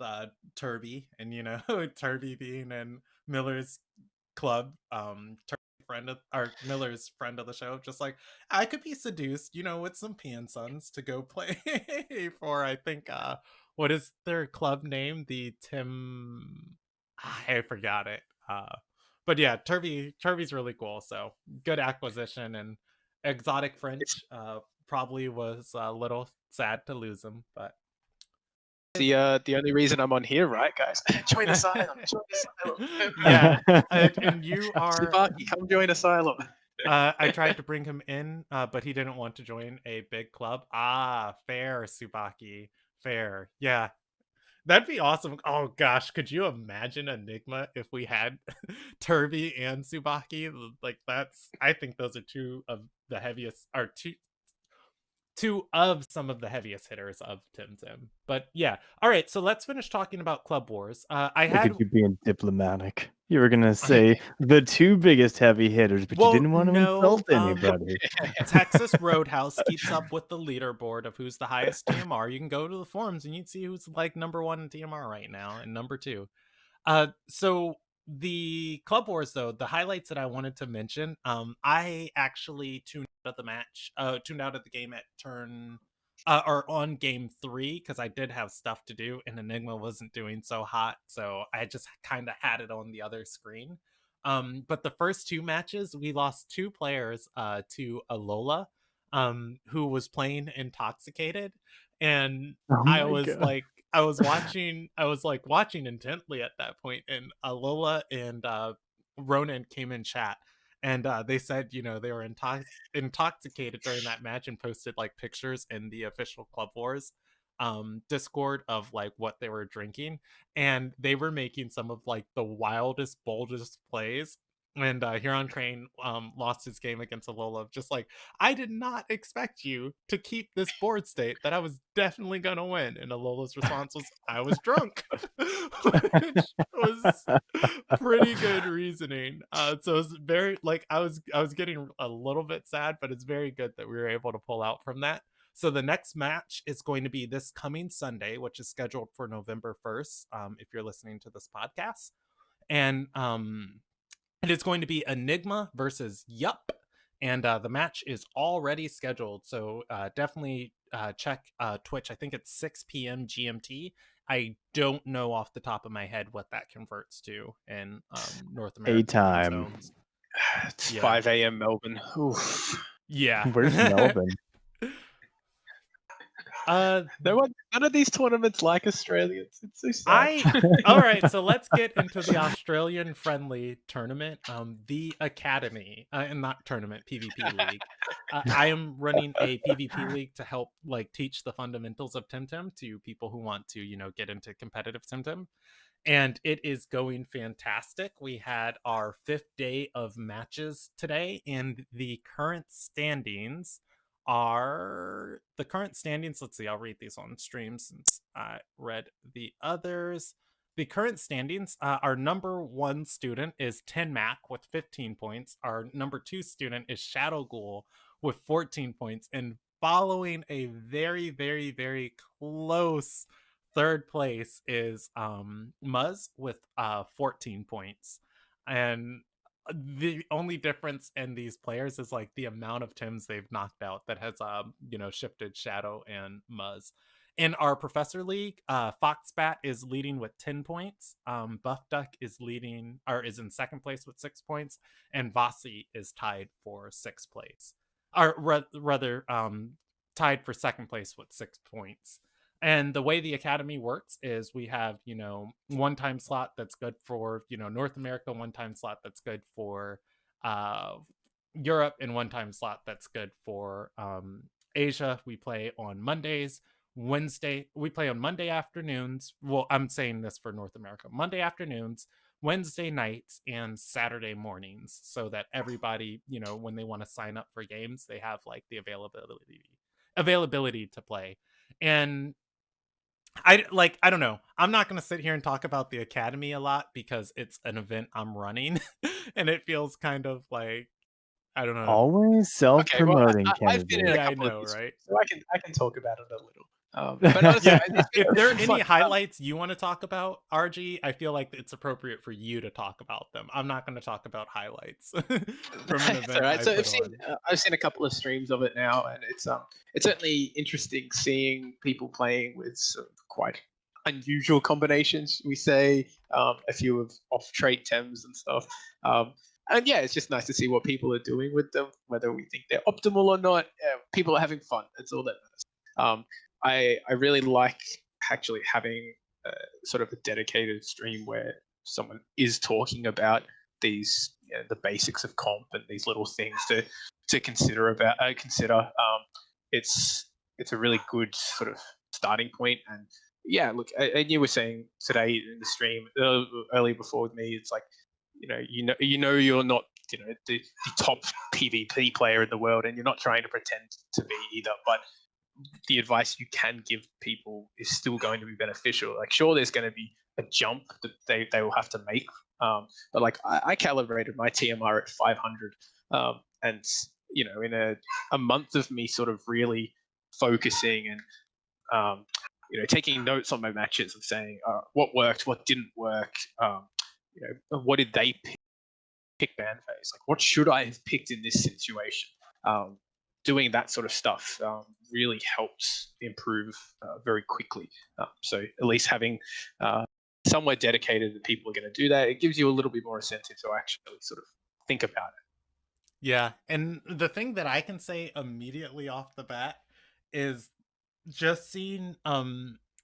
Turby, and Turby being in Miller's club, Turby friend of or Miller's friend of the show. Just like I could be seduced, with some Pan Sons to go play for. I think what is their club name? The Tim. I forgot it. But yeah, Turby's really cool. So good acquisition and exotic It's French. Probably was a little sad to lose him, but the only reason I'm on here, right, guys? Join Asylum. Join Asylum. yeah, and you are. Tsubaki, come join Asylum. I tried to bring him in, but he didn't want to join a big club. Ah, fair, Subaki. Fair. Yeah, that'd be awesome. Oh gosh, could you imagine Enigma if we had Turby and Subaki? Like I think those are two of the heaviest, or two of some of the heaviest hitters of Temtem. But yeah, all right. So let's finish talking about Club Wars. I Look had at you being diplomatic. You were gonna say the two biggest heavy hitters, but you well, didn't want to no. insult anybody. Texas Roadhouse keeps up with the leaderboard of who's the highest TMR. You can go to the forums and you'd see who's like number one in TMR right now and number two. So the Club Wars, though, the highlights that I wanted to mention, I actually tuned out of the match, tuned out of the game at turn, or on game 3 because I did have stuff to do and Enigma wasn't doing so hot, so I just kind of had it on the other screen. But the first two matches, we lost two players, to Alola, who was playing intoxicated, and Oh I my was god. like, I was like watching intently at that point, and Alola and Ronan came in chat, and they said, they were intoxicated during that match, and posted like pictures in the official Club Wars Discord of like what they were drinking, and they were making some of like the wildest, boldest plays. And Huron Crane lost his game against Alola, just like, I did not expect you to keep this board state that I was definitely gonna win. And Alola's response was, I was drunk, which was pretty good reasoning. So it's very like I was getting a little bit sad, but it's very good that we were able to pull out from that. So the next match is going to be this coming Sunday, which is scheduled for November 1st. If you're listening to this podcast, and it is going to be Enigma versus Yup. And the match is already scheduled. So definitely check Twitch. I think it's 6 p.m. GMT. I don't know off the top of my head what that converts to in North A American time time. zones. It's Yeah. 5 a.m. Melbourne. Oof. Yeah. Where's Melbourne? None of these tournaments like Australians. It's so sad. All right, so let's get into the Australian friendly tournament, the Academy, and not tournament, PvP league. I am running a PvP league to help like teach the fundamentals of Temtem to people who want to, get into competitive Temtem. And it is going fantastic. We had our 5th day of matches today, and the current standings, let's see, I'll read these on stream since I read the others. The current standings, our number 1 student is 10 Mac with 15 points. Our number 2 student is Shadow Ghoul with 14 points, and following a very, very, very close third place is Muzz with 14 points. And the only difference in these players is like the amount of Tims they've knocked out that has shifted Shadow and Muzz. In our Professor League, Foxbat is leading with 10 points. Buff Duck is in second place with 6 points, and Vasi is tied for 6th place. Or rather, tied for 2nd place with 6 points. And the way the Academy works is we have, one time slot that's good for, North America, one time slot that's good for Europe, and one time slot that's good for Asia. We play on Mondays. We play on Monday afternoons. Well, I'm saying this for North America. Monday afternoons, Wednesday nights, and Saturday mornings, so that everybody, when they want to sign up for games, they have like the availability to play. And I don't know. I'm not going to sit here and talk about the Academy a lot because it's an event I'm running and it feels kind of like I don't know. Always Okay, well, self-promoting, I've been in Kennedy. a Yeah, I couple of know, these, right? so I can talk about it a little. But honestly, Yeah, it's if there are been any fun. highlights you want to talk about, RG, I feel like it's appropriate for you to talk about them. I'm not going to talk about highlights from an It's all event right. I So put on. I've seen a couple of streams of it now, and it's certainly interesting seeing people playing with some quite unusual combinations. We say a few of off trait Tems and stuff. And yeah, it's just nice to see what people are doing with them, whether we think they're optimal or not. People are having fun. That's all that matters. I really like actually having sort of a dedicated stream where someone is talking about these the basics of comp and these little things to consider. It's a really good sort of starting point. And yeah, look, and you were saying today in the stream early before with me, it's like you're not the top PvP player in the world, and you're not trying to pretend to be either, but the advice you can give people is still going to be beneficial. Like, sure, there's going to be a jump that they will have to make, but like I calibrated my TMR at 500, and in a month of me sort of really focusing and taking notes on my matches and saying what worked, what didn't work, what did they pick ban phase, like what should I have picked in this situation. Doing that sort of stuff really helps improve very quickly. So at least having somewhere dedicated that people are going to do that, it gives you a little bit more incentive to actually sort of think about it. Yeah, and the thing that I can say immediately off the bat is just seeing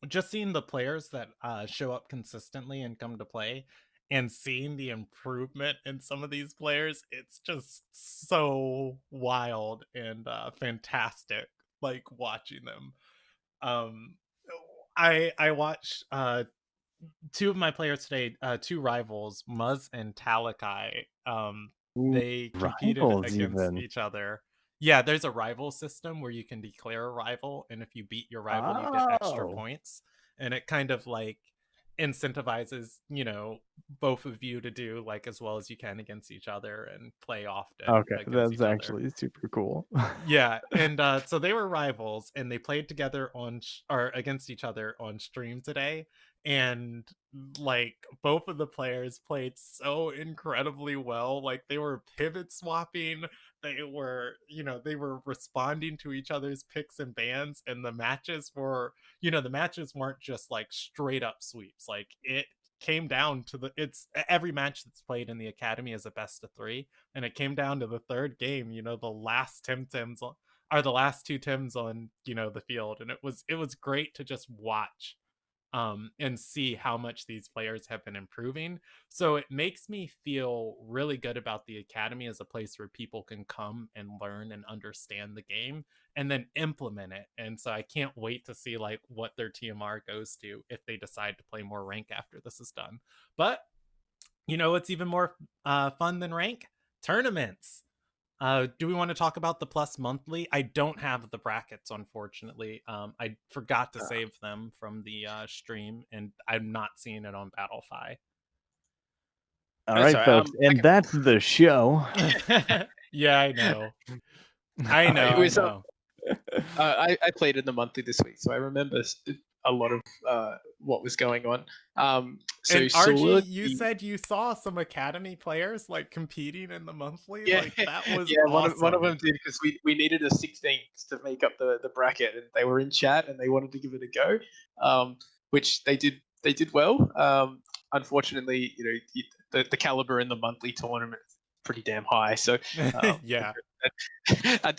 just seeing the players that show up consistently and come to play and seeing the improvement in some of these players, it's just so wild and fantastic, like watching them. um I watched two of my players today, two rivals, Muzz and Talakai. Ooh, They competed rivals against even. each other. Yeah, there's a rival system where you can declare a rival, and if you beat your rival, you get extra Oh. points. And it kind of like incentivizes, both of you to do like as well as you can against each other and play often Okay, against that's each other. actually super cool. Yeah, and so they were rivals, and they played together or against each other on stream today, and like both of the players played so incredibly well. Like they were pivot swapping, they were responding to each other's picks and bans, and the matches weren't just like straight up sweeps. Like it came down to it's every match that's played in the academy is a best of 3, and it came down to the third game, the last Temtems are the last two Tims on, the field. And it was great to just watch and see how much these players have been improving. So it makes me feel really good about the academy as a place where people can come and learn and understand the game and then implement it. And so I can't wait to see like what their TMR goes to if they decide to play more rank after this is done. But what's even more fun than rank? Tournaments. Do we want to talk about the plus monthly? I don't have the brackets, unfortunately. I forgot to save them from the stream, and I'm not seeing it on Battlefy. All That's right, all right. folks, and that's the show. Yeah, I know. I know. It I was know. I played in the monthly this week, so I remember a lot of what was going on. So And RG, Solid, you said you saw some academy players like competing in the monthly. yeah, Like that was yeah, one of awesome. them did, because we needed a 16 to make up the bracket, and they were in chat and they wanted to give it a go, which they did well. Unfortunately, the caliber in the monthly tournament is pretty damn high, so Yeah.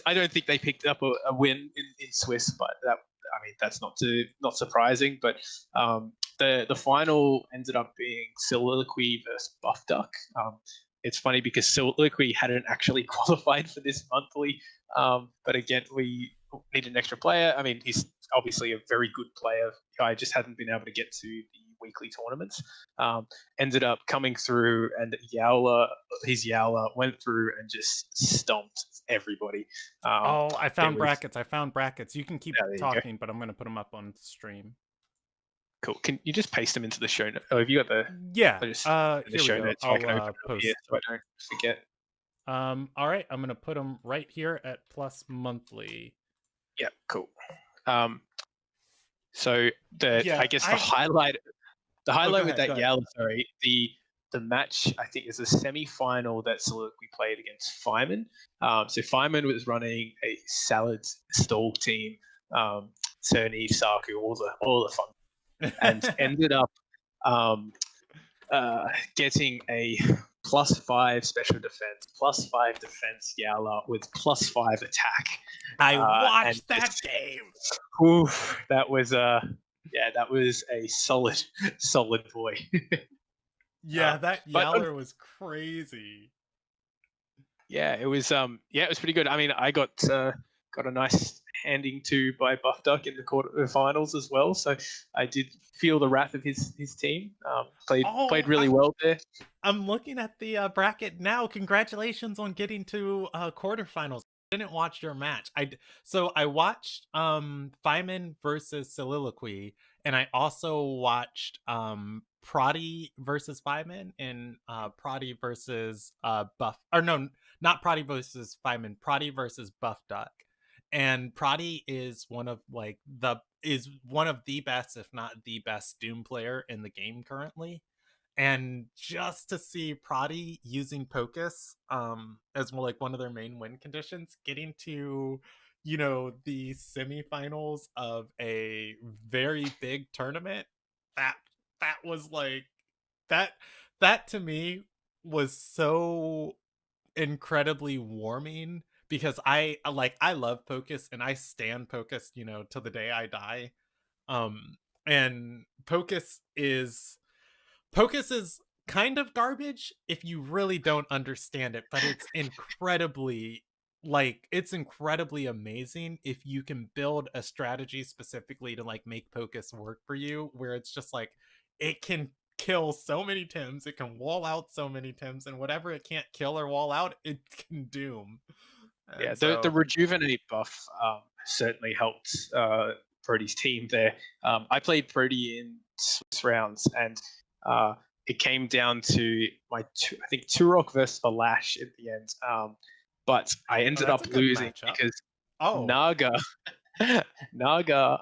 I don't think they picked up a win in Swiss, but that's not surprising. But the final ended up being Soliloquy versus Buff Duck. It's funny because Soliloquy hadn't actually qualified for this monthly, but again, we need an extra player. I mean, he's obviously a very good player. I just hadn't been able to get to the weekly tournaments. Ended up coming through, and his Yowler went through and just stomped everybody. Oh, I There found was brackets. I found brackets. You can keep there you go. talking, but I'm going to put them up on stream. Cool. Can you just paste them into the show notes? Oh, have you got the? Yeah. I just in the Here we show go. notes so I can open I'll it up here post so I don't forget. All right, I'm gonna put them right here at plus monthly. Yeah, cool. Um, so Yeah, I guess the Oh, go highlight with ahead. Go that ahead. Yell, sorry, the match I think is a semi-final that Soliloquy played against Feynman. So Feynman was running a salad stall team, Cerny, Saku, all the fun, and ended up um, getting a +5 special defense, +5 defense Yowler with +5 attack, I and watched that just game. oof, that was that was a solid boy. Yeah, that But Yowler was crazy. yeah, it was pretty good. I mean, I got a nice handing to by Buff Duck in the quarterfinals as well, so I did feel the wrath of his team. Played Oh, really well there. I'm looking at the bracket now. Congratulations on getting to quarterfinals. I didn't watch your match. So I watched Feynman versus Soliloquy, and I also watched Prodi versus Feynman and Prodi versus Buff. Or no, not Prodi versus Feynman. Prodi versus Buff Duck. And Prodi is one of the best, if not the best, Doom player in the game currently. And just to see Prodi using Pocus as more like one of their main win conditions, getting to the semifinals of a very big tournament, that that was like that that to me was so incredibly warming, because I love Pocus and I stand Pocus, till the day I die. And Pocus is kind of garbage if you really don't understand it, but it's incredibly amazing if you can build a strategy specifically to like make Pocus work for you, where it's just like it can kill so many Tims, it can wall out so many Tims, and whatever it can't kill or wall out, it can doom. Yeah, And the so rejuvenate buff certainly helped Brody's team there. I played Brody in Swiss rounds, and uh, it came down to I think Turok versus Valash at the end. But I oh, ended that's a up good losing matchup. because Oh, Naga Naga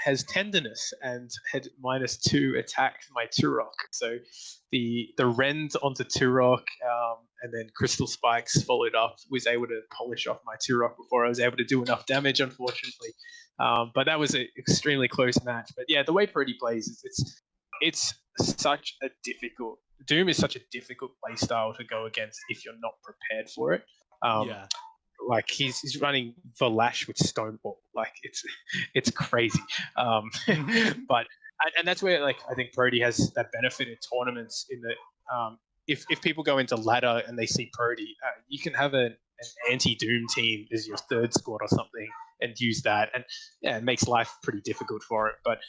has tenderness and had -2 attack my Turok. So the rend onto Turok and then Crystal Spikes followed up was able to polish off my Turok before I was able to do enough damage, unfortunately. But that was an extremely close match. But yeah, the way Purdy plays is it's such a difficult Doom is such a difficult playstyle to go against if you're not prepared for it. Um, yeah. like he's running Valash with Stonewall. Like it's crazy. But and that's where like I think Brody has that benefit in tournaments in that if people go into ladder and they see Brody, you can have an anti Doom team as your third squad or something and use that, and yeah, it makes life pretty difficult for it. But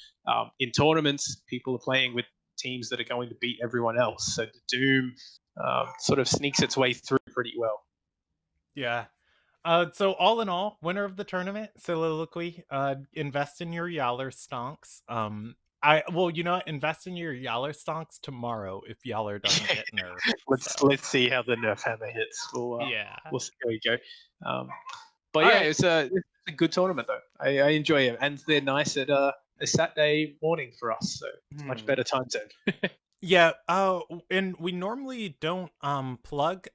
in tournaments, people are playing with teams that are going to beat everyone else, so the Doom sort of sneaks its way through pretty well. Yeah. So all in all, winner of the tournament, Soliloquy. Invest in your Yaller stonks. Invest in your Yaller stonks tomorrow if Yaller doesn't get nerfed. So Let's see how the nerf hammer hits. yeah. We'll see how we go. Um, but All yeah, right. it's a good tournament though. I enjoy it, and they're nice at a Saturday morning for us, so it's a much Hmm. better time zone. Yeah. Oh, and we normally don't plug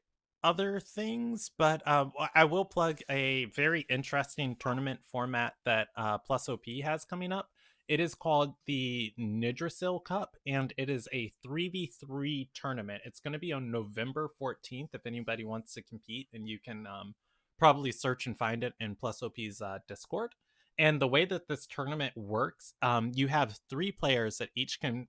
other things, but I will plug a very interesting tournament format that Plus OP has coming up. It is called the Nidrasil Cup, and it is a 3v3 tournament. It's going to be on November 14th if anybody wants to compete, and you can probably search and find it in Plus OP's Discord. And the way that this tournament works, you have three players that each can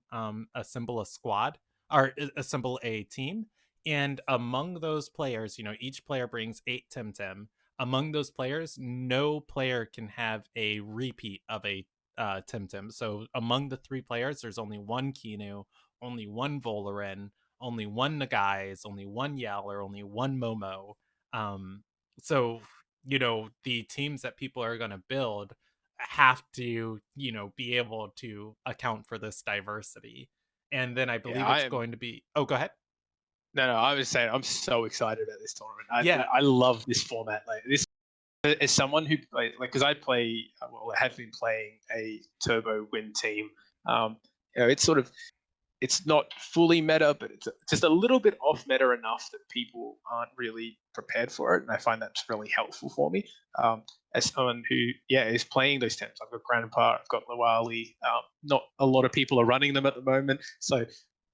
assemble a squad or assemble a team. And among those players, each player brings 8 Temtem. Among those players, no player can have a repeat of a Temtem. So among the three players, there's only one Kinu, only one Volarin, only one Nagais, only one Yowler, only one Momo. Um, so the teams that people are going to build have to be able to account for this diversity. And then I Yeah, believe it's going to be, oh, go ahead. No, I was saying I'm so excited about this tournament. Yeah. I love this format. Like this, as someone who plays, like, because I play, well, I have been playing a turbo win team. It's sort of, it's not fully meta, but it's just a little bit off meta enough that people aren't really prepared for it, and I find that's really helpful for me. As someone who, is playing those temps, I've got Grandpa, I've got Lawali. Not a lot of people are running them at the moment, so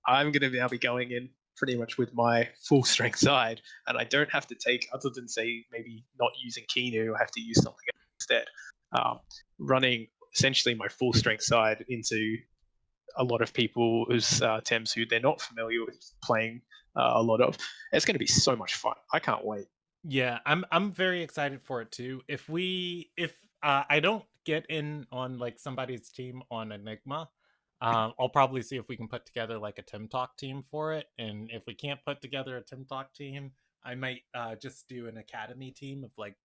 I'm going to now be going in pretty much with my full strength side, and I don't have to take, other than say maybe not using Kinu, I have to use something instead. Running essentially my full strength side into a lot of people who's Thames who they're not familiar with playing a lot of. It's going to be so much fun. I can't wait. Yeah, I'm very excited for it too. If I don't get in on like somebody's team on Enigma, I'll probably see if we can put together like a Temtalk team for it. And if we can't put together a Temtalk team, I might just do an academy team of like,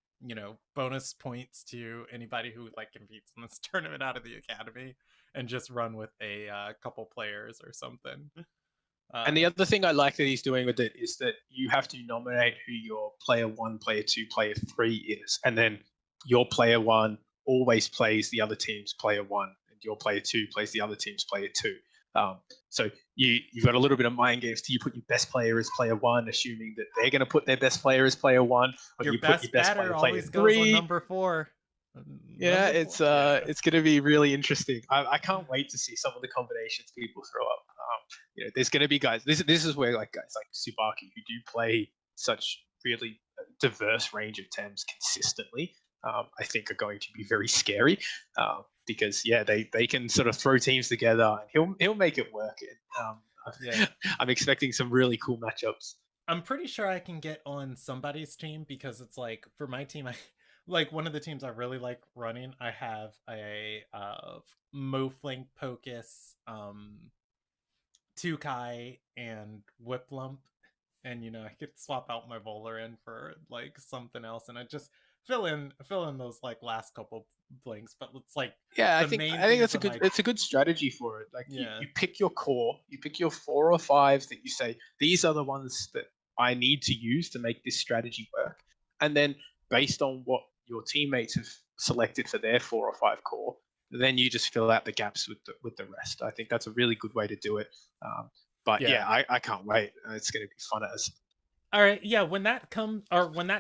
bonus points to anybody who like competes in this tournament out of the academy, and just run with a couple players or something. And the other thing I like that he's doing with it is that you have to nominate who your player 1, player 2, player 3 is, and then your player 1 always plays the other team's player 1, and your player 2 plays the other team's player 2. So you've got a little bit of mind games. Do you put your best player as player 1, assuming that they're going to put their best player as player 1, or do Your you put your best best player batter player always goes on 3? number 4. Yeah, Number 4. Yeah. it's going to be really interesting. I can't wait to see some of the combinations people throw up. There's going to be guys. This is where like guys like Subaki who do play such really diverse range of Thames consistently. I think are going to be very scary because they can sort of throw teams together and he'll make it work. Yeah. I'm expecting some really cool matchups. I'm pretty sure I can get on somebody's team, because it's like for my team, I like one of the teams I really like running. I have a Moflink, Pocus, Tukai, and Whiplump, and I could swap out my Volarin for like something else, and I just fill in those like last couple blinks. But it's like Yeah, the main I think things that's a of good my it's a good strategy for it. Like yeah you pick your core, you pick your 4 or 5 that you say these are the ones that I need to use to make this strategy work, and then based on what your teammates have selected for their 4 or 5 core, then you just fill out the gaps with the rest. I think that's a really good way to do it. But yeah. yeah, I can't wait. It's going to be fun as. All right, yeah, when that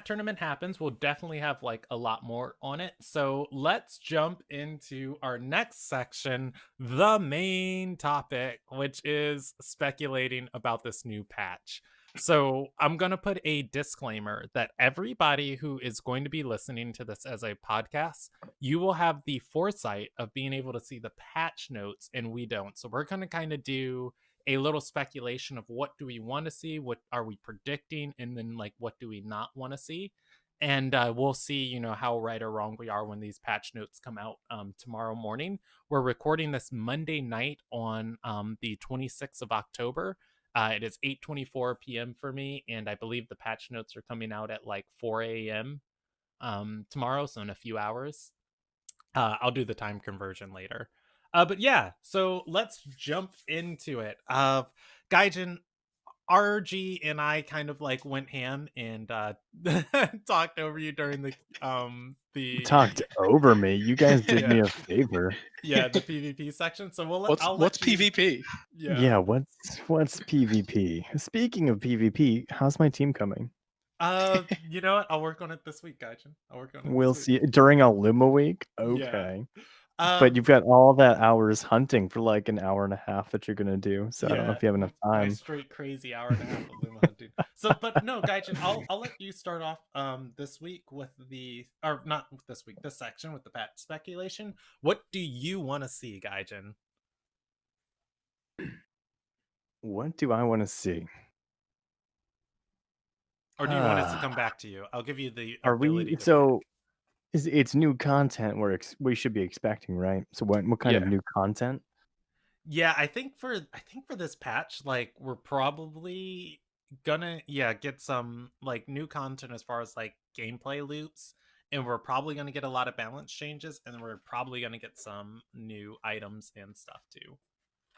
tournament happens, we'll definitely have like a lot more on it. So let's jump into our next section, the main topic, which is speculating about this new patch. So I'm going to put a disclaimer that everybody who is going to be listening to this as a podcast, you will have the foresight of being able to see the patch notes, and we don't. So we're going to kind of do a little speculation of what do we want to see, what are we predicting, and then like what do we not want to see. And we'll see how right or wrong we are when these patch notes come out tomorrow morning. We're recording this Monday night on the 26th of October. It is 8:24 p.m. for me, and I believe the patch notes are coming out at like 4 a.m. Tomorrow, so in a few hours. I'll do the time conversion later. But yeah, so let's jump into it. Gaijin, RG and I kind of like went ham and talked over you during the Talked over me. You guys did yeah me a favor. the PvP section. So I'll What's let you. PvP? Yeah. Yeah, what's PvP? Speaking of PvP, how's my team coming? You know what? I'll work on it this week, Gaijin. I'll work on it We'll this week. see during a limo week. Yeah. Okay. But you've got all that hours hunting for like an hour and a half that you're gonna do. So I don't know Yeah, if you have enough my time. straight crazy hour and a half of Luma hunting. So, but no, Gaijin, I'll let you start off this week with or not this week, this section with the patch speculation. What do you want to see, Gaijin? What do I want to see? Or do you want us to come back to you? I'll give you the Are we ability to pick. so? It's new content we should be expecting, right? So what kind of Yeah. new content? Yeah, I think for this patch, like we're probably gonna get some like new content as far as like gameplay loops, and we're probably gonna get a lot of balance changes, and we're probably gonna get some new items and stuff too.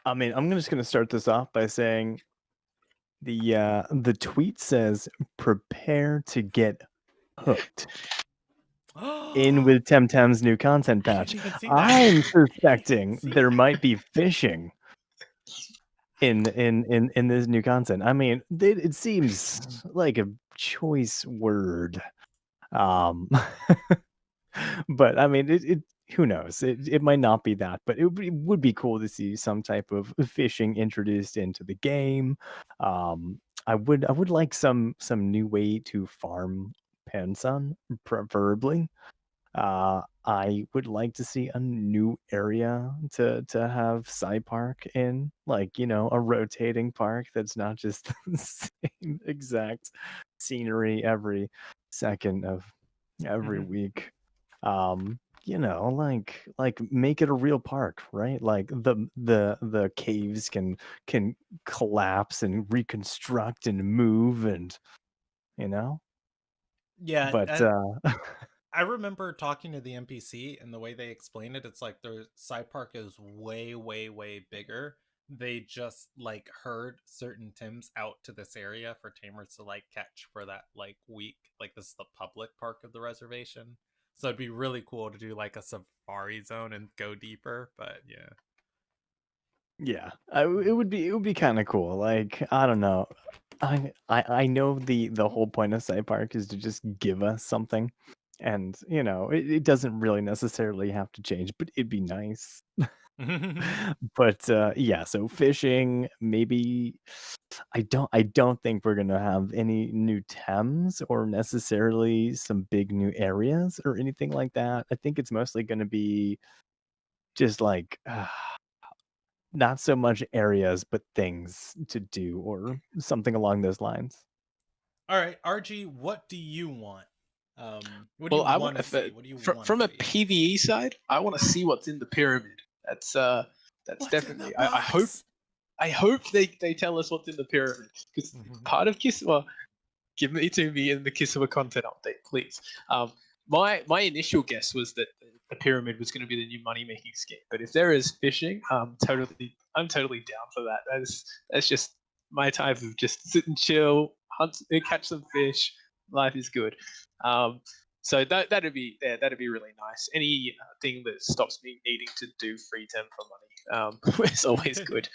I mean, I'm just gonna start this off by saying The tweet says, "Prepare to get hooked." In with Temtem's new content I patch. didn't even see that. I'm I didn't suspecting see there that. might be phishing in this new content. I mean, it seems like a choice word. But I mean, it who knows? It might not be that, but it would be cool to see some type of fishing introduced into the game. I would like some new way to farm Pansun, preferably. I would like to see a new area to have Side Park in, like, a rotating park that's not just the same exact scenery every second of every week. Like make it a real park, right? Like the caves can collapse and reconstruct and move and you know, Yeah, but and I remember talking to the NPC and the way they explain it, it's like their side park is way, way, way bigger. They just like herd certain Tims out to this area for tamers to like catch for that like week. Like this is the public park of the reservation. So it'd be really cool to do like a safari zone and go deeper, but yeah. yeah, it would be kind of cool. Like, I don't know. I know the whole point of Side Park is to just give us something, and it doesn't really necessarily have to change, but it'd be nice. But yeah, so fishing, maybe. I don't think we're gonna have any new Thames or necessarily some big new areas or anything like that. I think it's mostly gonna be just like not so much areas, but things to do or something along those lines. All right, RG, what do you want? What do you Well, I want want to see? What do you want to from a see? PVE side, I want to see what's in the pyramid. That's What's in the definitely. box? I hope they tell us what's in the pyramid because part of Kiswa, give it to me in the Kiswa content update, please. My initial guess was that the pyramid was going to be the new money making scheme, but if there is fishing, I'm totally down for that. That's just my type of just sit and chill, hunt, catch some fish. Life is good. Um, so that'd be really nice. Any thing that stops me needing to do free temp for money is always good.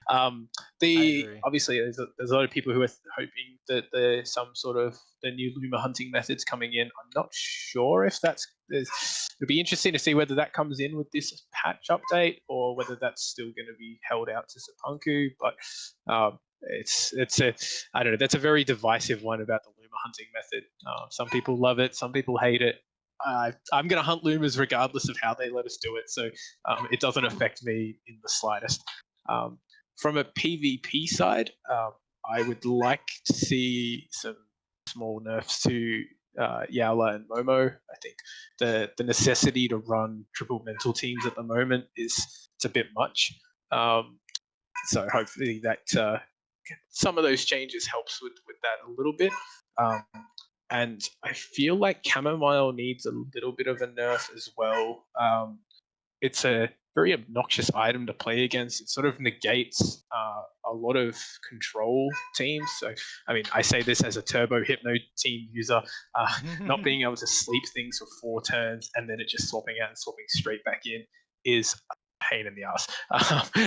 Um, I the agree. obviously there's a lot of people who are hoping that there's some sort of the new luma hunting methods coming in. I'm not sure if it'll be interesting to see whether that comes in with this patch update or whether that's still going to be held out to Sapunku. But it's a I don't know. That's a very divisive one about the luma hunting method. Some people love it, some people hate it. I'm going to hunt lumas regardless of how they let us do it, so it doesn't affect me in the slightest. Um, from a PvP side, I would like to see some small nerfs to Yala and Momo. I think the necessity to run triple mental teams at the moment it's a bit much. So hopefully that some of those changes helps with that a little bit. Um, and I feel like Chamomile needs a little bit of a nerf as well. It's a very obnoxious item to play against. It sort of negates a lot of control teams. So, I mean, I say this as a Turbo Hypno team user, not being able to sleep things for 4 turns and then it just swapping out and swapping straight back in is a pain in the ass.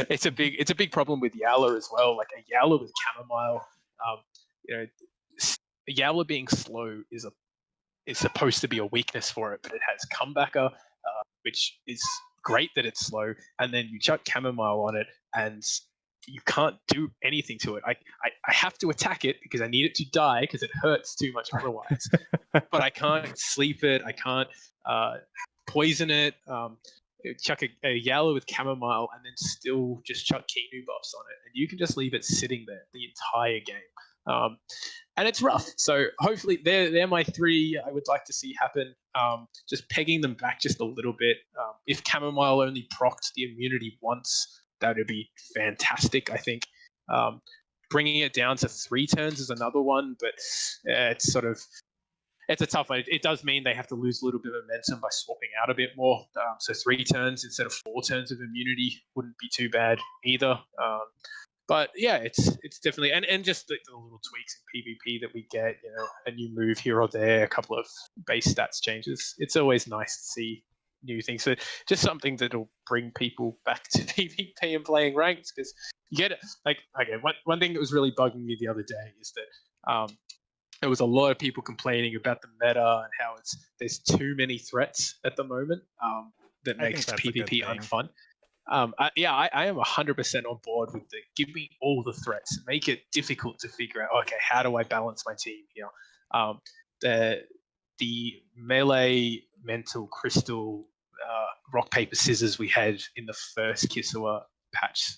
It's a big problem with Yowler as well. Like a Yowler with Chamomile, um, you know, Yowler being slow is supposed to be a weakness for it, but it has comebacker, which is great that it's slow. And then you chuck chamomile on it, and you can't do anything to it. I have to attack it because I need it to die because it hurts too much otherwise. But I can't sleep it. I can't poison it. Chuck a yellow with chamomile and then still just chuck Kinu buffs on it, and you can just leave it sitting there the entire game. And it's rough. So hopefully they're my three I would like to see happen. Just pegging them back just a little bit. If chamomile only procced the immunity once, that would be fantastic. I think. Bringing it down to 3 turns is another one, but it's sort of it's a tough one. It does mean they have to lose a little bit of momentum by swapping out a bit more. So 3 turns instead of 4 turns of immunity wouldn't be too bad either. But yeah, it's definitely and just the little tweaks in PvP that we get, a new move here or there, a couple of base stats changes. It's always nice to see new things. So just something that'll bring people back to PvP and playing ranked, because you get it. Like, okay, one thing that was really bugging me the other day is that there was a lot of people complaining about the meta and how there's too many threats at the moment, that I think makes that's a good PvP thing. unfun. I am 100% on board with the give me all the threats, make it difficult to figure out. Okay, how do I balance my team here? Um, the melee mental crystal rock paper scissors we had in the first Kisua patch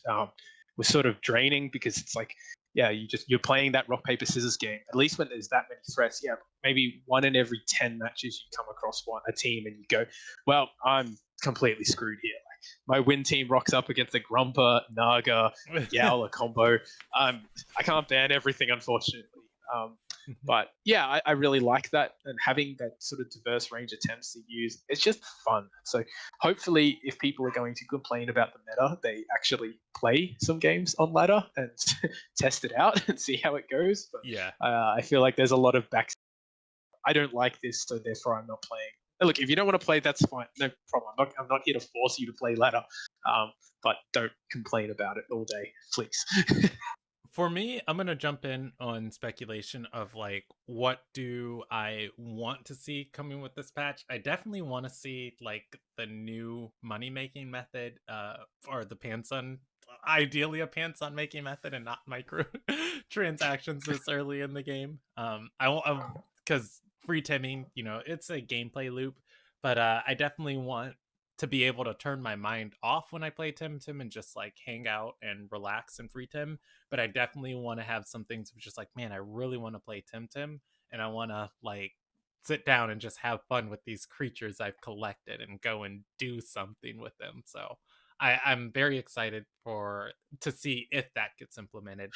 was sort of draining, because it's like, yeah, you're playing that rock paper scissors game. At least when there's that many threats, yeah, maybe 1 in every 10 matches you come across a team and you go, well, I'm completely screwed here. My win team rocks up against a Grumper, Naga, Yowler combo. I can't ban everything, unfortunately. But yeah, I really like that, and having that sort of diverse range of attempts to use, it's just fun. So hopefully, if people are going to complain about the meta, they actually play some games on ladder and test it out and see how it goes. But Yeah. I feel like there's a lot of back. I don't like this, so therefore I'm not playing. Look, if you don't want to play, that's fine, no problem. I'm not here to force you to play ladder, but don't complain about it all day, please. For me, I'm gonna jump in on speculation of like, what do I want to see coming with this patch? I definitely want to see like the new money making method, or the Pansun, ideally a Pansun making method and not micro transactions this early in the game. I won't, because free timming, it's a gameplay loop, but I definitely want to be able to turn my mind off when I play Temtem and just like hang out and relax and free Tim. But I definitely want to have some things which is like, man, I really want to play Temtem, and I want to like sit down and just have fun with these creatures I've collected and go and do something with them. So I'm very excited to see if that gets implemented.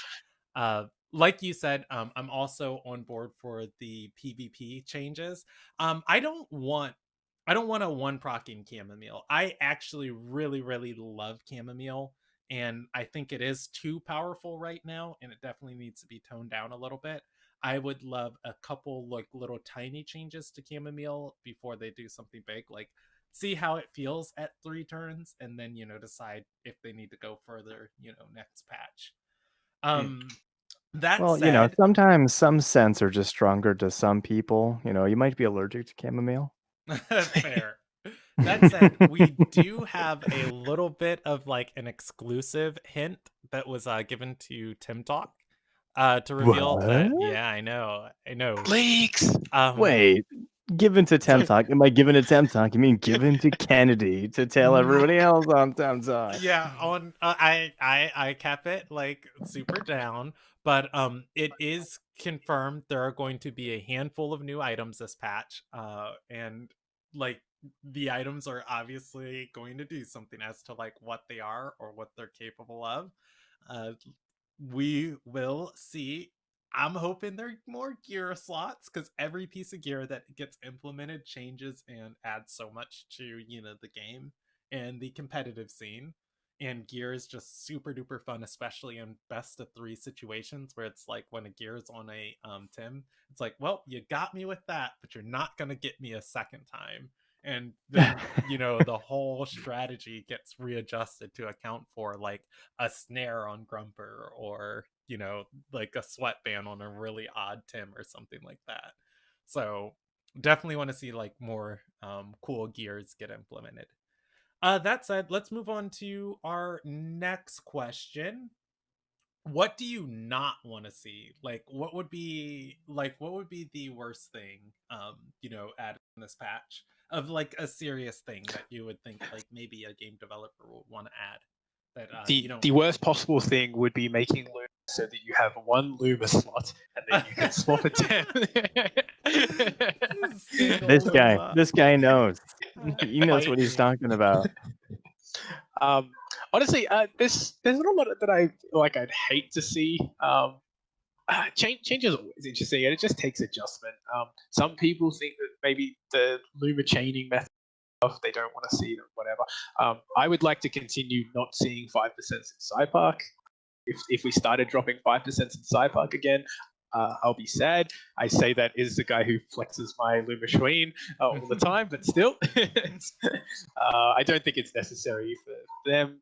Like you said, I'm also on board for the PvP changes. I don't want a one procking chamomile. I actually really, really love chamomile, and I think it is too powerful right now, and it definitely needs to be toned down a little bit. I would love a couple like little tiny changes to chamomile before they do something big, like see how it feels at 3 turns, and then decide if they need to go further, next patch. That Well, said, sometimes some scents are just stronger to some people. You might be allergic to chamomile. fair. That said, we do have a little bit of like an exclusive hint that was given to Temtalk to reveal that. What? Yeah, I know. Leaks. Wait, given to Temtalk. Am I given to Temtalk? You mean given to Kennedy to tell everybody else on Temtalk? Yeah, on I cap it like super down, but it is confirmed there are going to be a handful of new items this patch, and like the items are obviously going to do something. As to like what they are or what they're capable of, uh we will see. I'm hoping they're more gear slots, because every piece of gear that gets implemented changes and adds so much to the game and the competitive scene. And gear is just super duper fun, especially in best of 3 situations, where it's like when a gear is on a Tim, it's like, well, you got me with that, but you're not gonna get me a second time. And then the whole strategy gets readjusted to account for like a snare on Grumper, or like a sweatband on a really odd Tim or something like that. So definitely want to see like more cool gears get implemented. That said, let's move on to our next question. What do you not want to see? Like, what would be the worst thing, added in this patch, of like a serious thing that you would think like maybe a game developer would want to add that you don't The worst possible thing would be making Luma so that you have one Luma slot and then you can swap it down. single Luma This guy knows. He knows fight what he's me. talking about. um, honestly, there's not a lot that I like. I'd hate to see. Change is always interesting, and it just takes adjustment. Some people think that maybe the Luma chaining method, they don't want to see it or whatever. I would like to continue not seeing 5% in Sci Park. if we started dropping 5% in Cyberpunk again, I'll be sad. I say that is the guy who flexes my Luma Schween all the time, but still, I don't think it's necessary for them.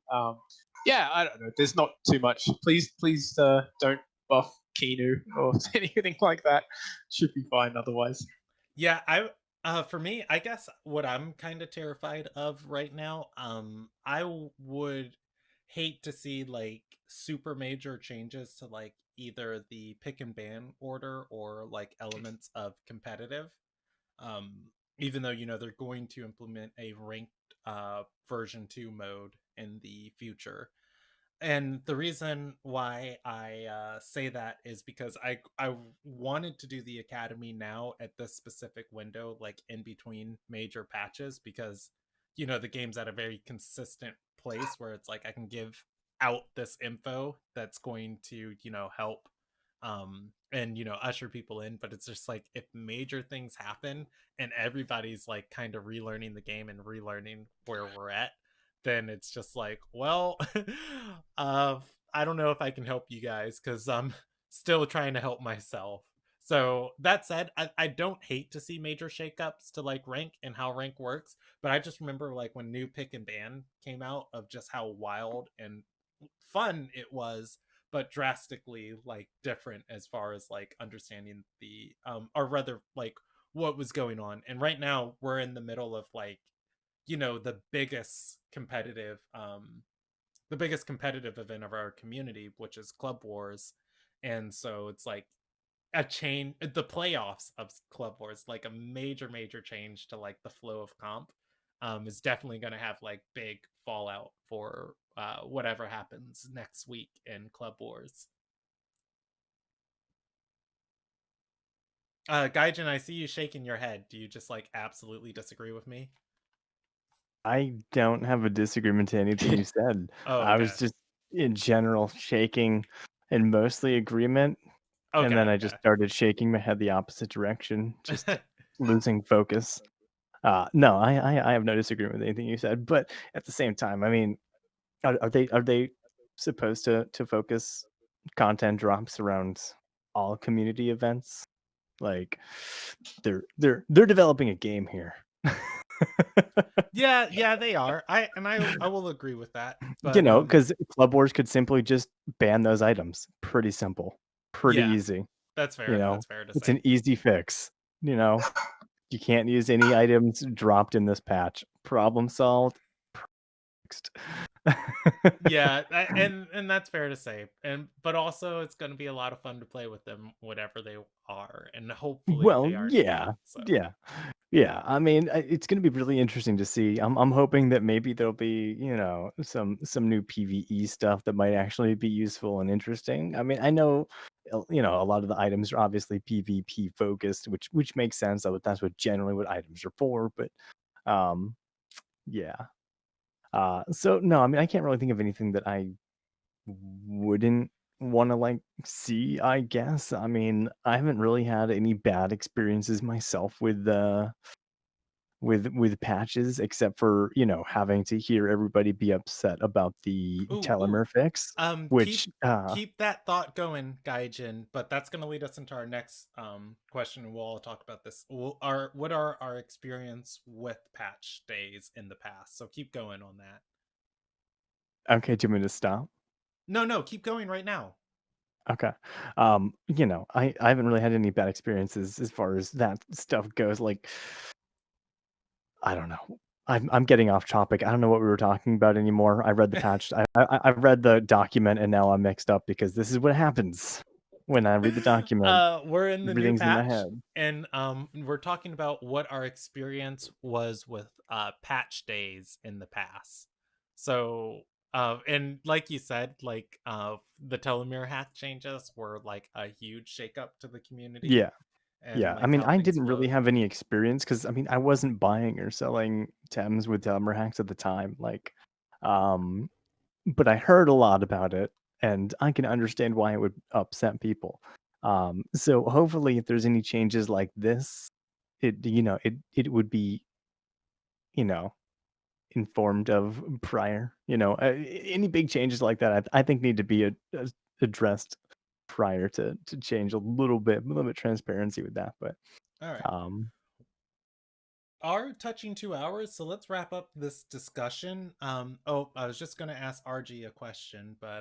Yeah, I don't know. There's not too much. Please don't buff Kinu or anything like that. Should be fine otherwise. Yeah, for me, I guess what I'm kind of terrified of right now, would hate to see like super major changes to like either the pick and ban order or like elements of competitive. Even though they're going to implement a ranked version 2 mode in the future, and the reason why I say that is because I wanted to do the academy now at this specific window, like in between major patches, because the game's at a very consistent place where it's like I can give out this info that's going to help and usher people in. But it's just like if major things happen and everybody's like kind of relearning the game and relearning where we're at, then it's just like, well, uh, I don't know if I can help you guys because I'm still trying to help myself. So that said, I don't hate to see major shakeups to like rank and how rank works, but I just remember like when new pick and ban came out of just how wild and fun it was, but drastically like different as far as like understanding the or rather like what was going on. And right now we're in the middle of like the biggest competitive event of our community, which is Club Wars. And so it's like the playoffs of Club Wars, like a major change to like the flow of comp, is definitely going to have like big fallout for whatever happens next week in Club Wars. Gaijin, I see you shaking your head. Do you just like absolutely disagree with me? I don't have a disagreement to anything you said. Oh, I okay. was just in general shaking in mostly agreement, and then Okay, I just started shaking my head the opposite direction, just okay. losing focus. No, I have no disagreement with anything you said, but at the same time, I mean, are they supposed to focus content drops around all community events? Like they're developing a game here. Yeah, they are. I will agree with that. You But know, because Club Wars could simply just ban those items. Pretty simple, pretty yeah, easy. that's You fair. know, That's fair to it's say. an easy fix. You know, you can't use any items dropped in this patch. Problem solved. Fixed. Yeah, and that's fair to say. And but also it's going to be a lot of fun to play with them whatever they are, and hopefully Well, they are yeah, good. So yeah. Yeah, I mean, it's gonna be really interesting to see. I'm hoping that maybe there'll be, some new PvE stuff that might actually be useful and interesting. I mean, I know, a lot of the items are obviously PvP focused, which makes sense. That's what generally what items are for. But um, yeah. So no, I mean, I can't really think of anything that I wouldn't want to like see. I guess. I mean, I haven't really had any bad experiences myself with patches, except for having to hear everybody be upset about the ooh. telomere fix, Keep which keep that thought going, Gaijin. But that's going to lead us into our next question, and we'll all talk about this. What are our experience with patch days in the past? So keep going on that. okay, do you want me to stop? No, keep going right now. Okay. I haven't really had any bad experiences as far as that stuff goes. Like, I don't know. I'm getting off topic. I don't know what we were talking about anymore. I read the patch. I read the document, and now I'm mixed up because this is what happens when I read the document. We're in the new Everything's in my patch, head. and we're talking about what our experience was with patch days in the past. So and like you said, like the telomere hack changes were like a huge shakeup to the community Yeah. and Yeah, I like mean, how I things didn't really flowed. have any experience because I mean, I wasn't buying or selling Tems with Telmer hacks at the time. Like, um, but I heard a lot about it, and I can understand why it would upset people. So hopefully, if there's any changes like this, it would be, you know, informed of prior. Any big changes like that, I think need to be addressed prior to change a little bit transparency with that. But All right. Are touching 2 hours, so let's wrap up this discussion. I was just gonna ask RG a question, but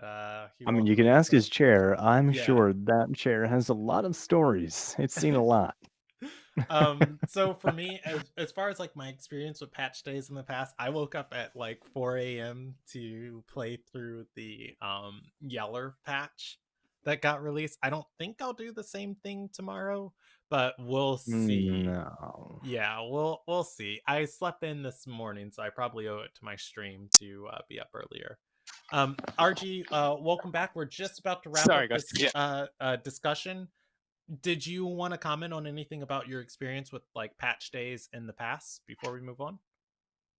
he I mean, you walked can away. ask So his chair. I'm yeah. sure that chair has a lot of stories. It's seen a lot. So for me, as far as like my experience with patch days in the past, I woke up at like 4 a.m. to play through the Yeller patch that got released. I don't think I'll do the same thing tomorrow, but we'll see. No. Yeah, we'll see. I slept in this morning, so I probably owe it to my stream to be up earlier. RG, welcome back. We're just about to wrap Sorry, up guys. this Yeah. discussion. Did you want to comment on anything about your experience with like patch days in the past before we move on?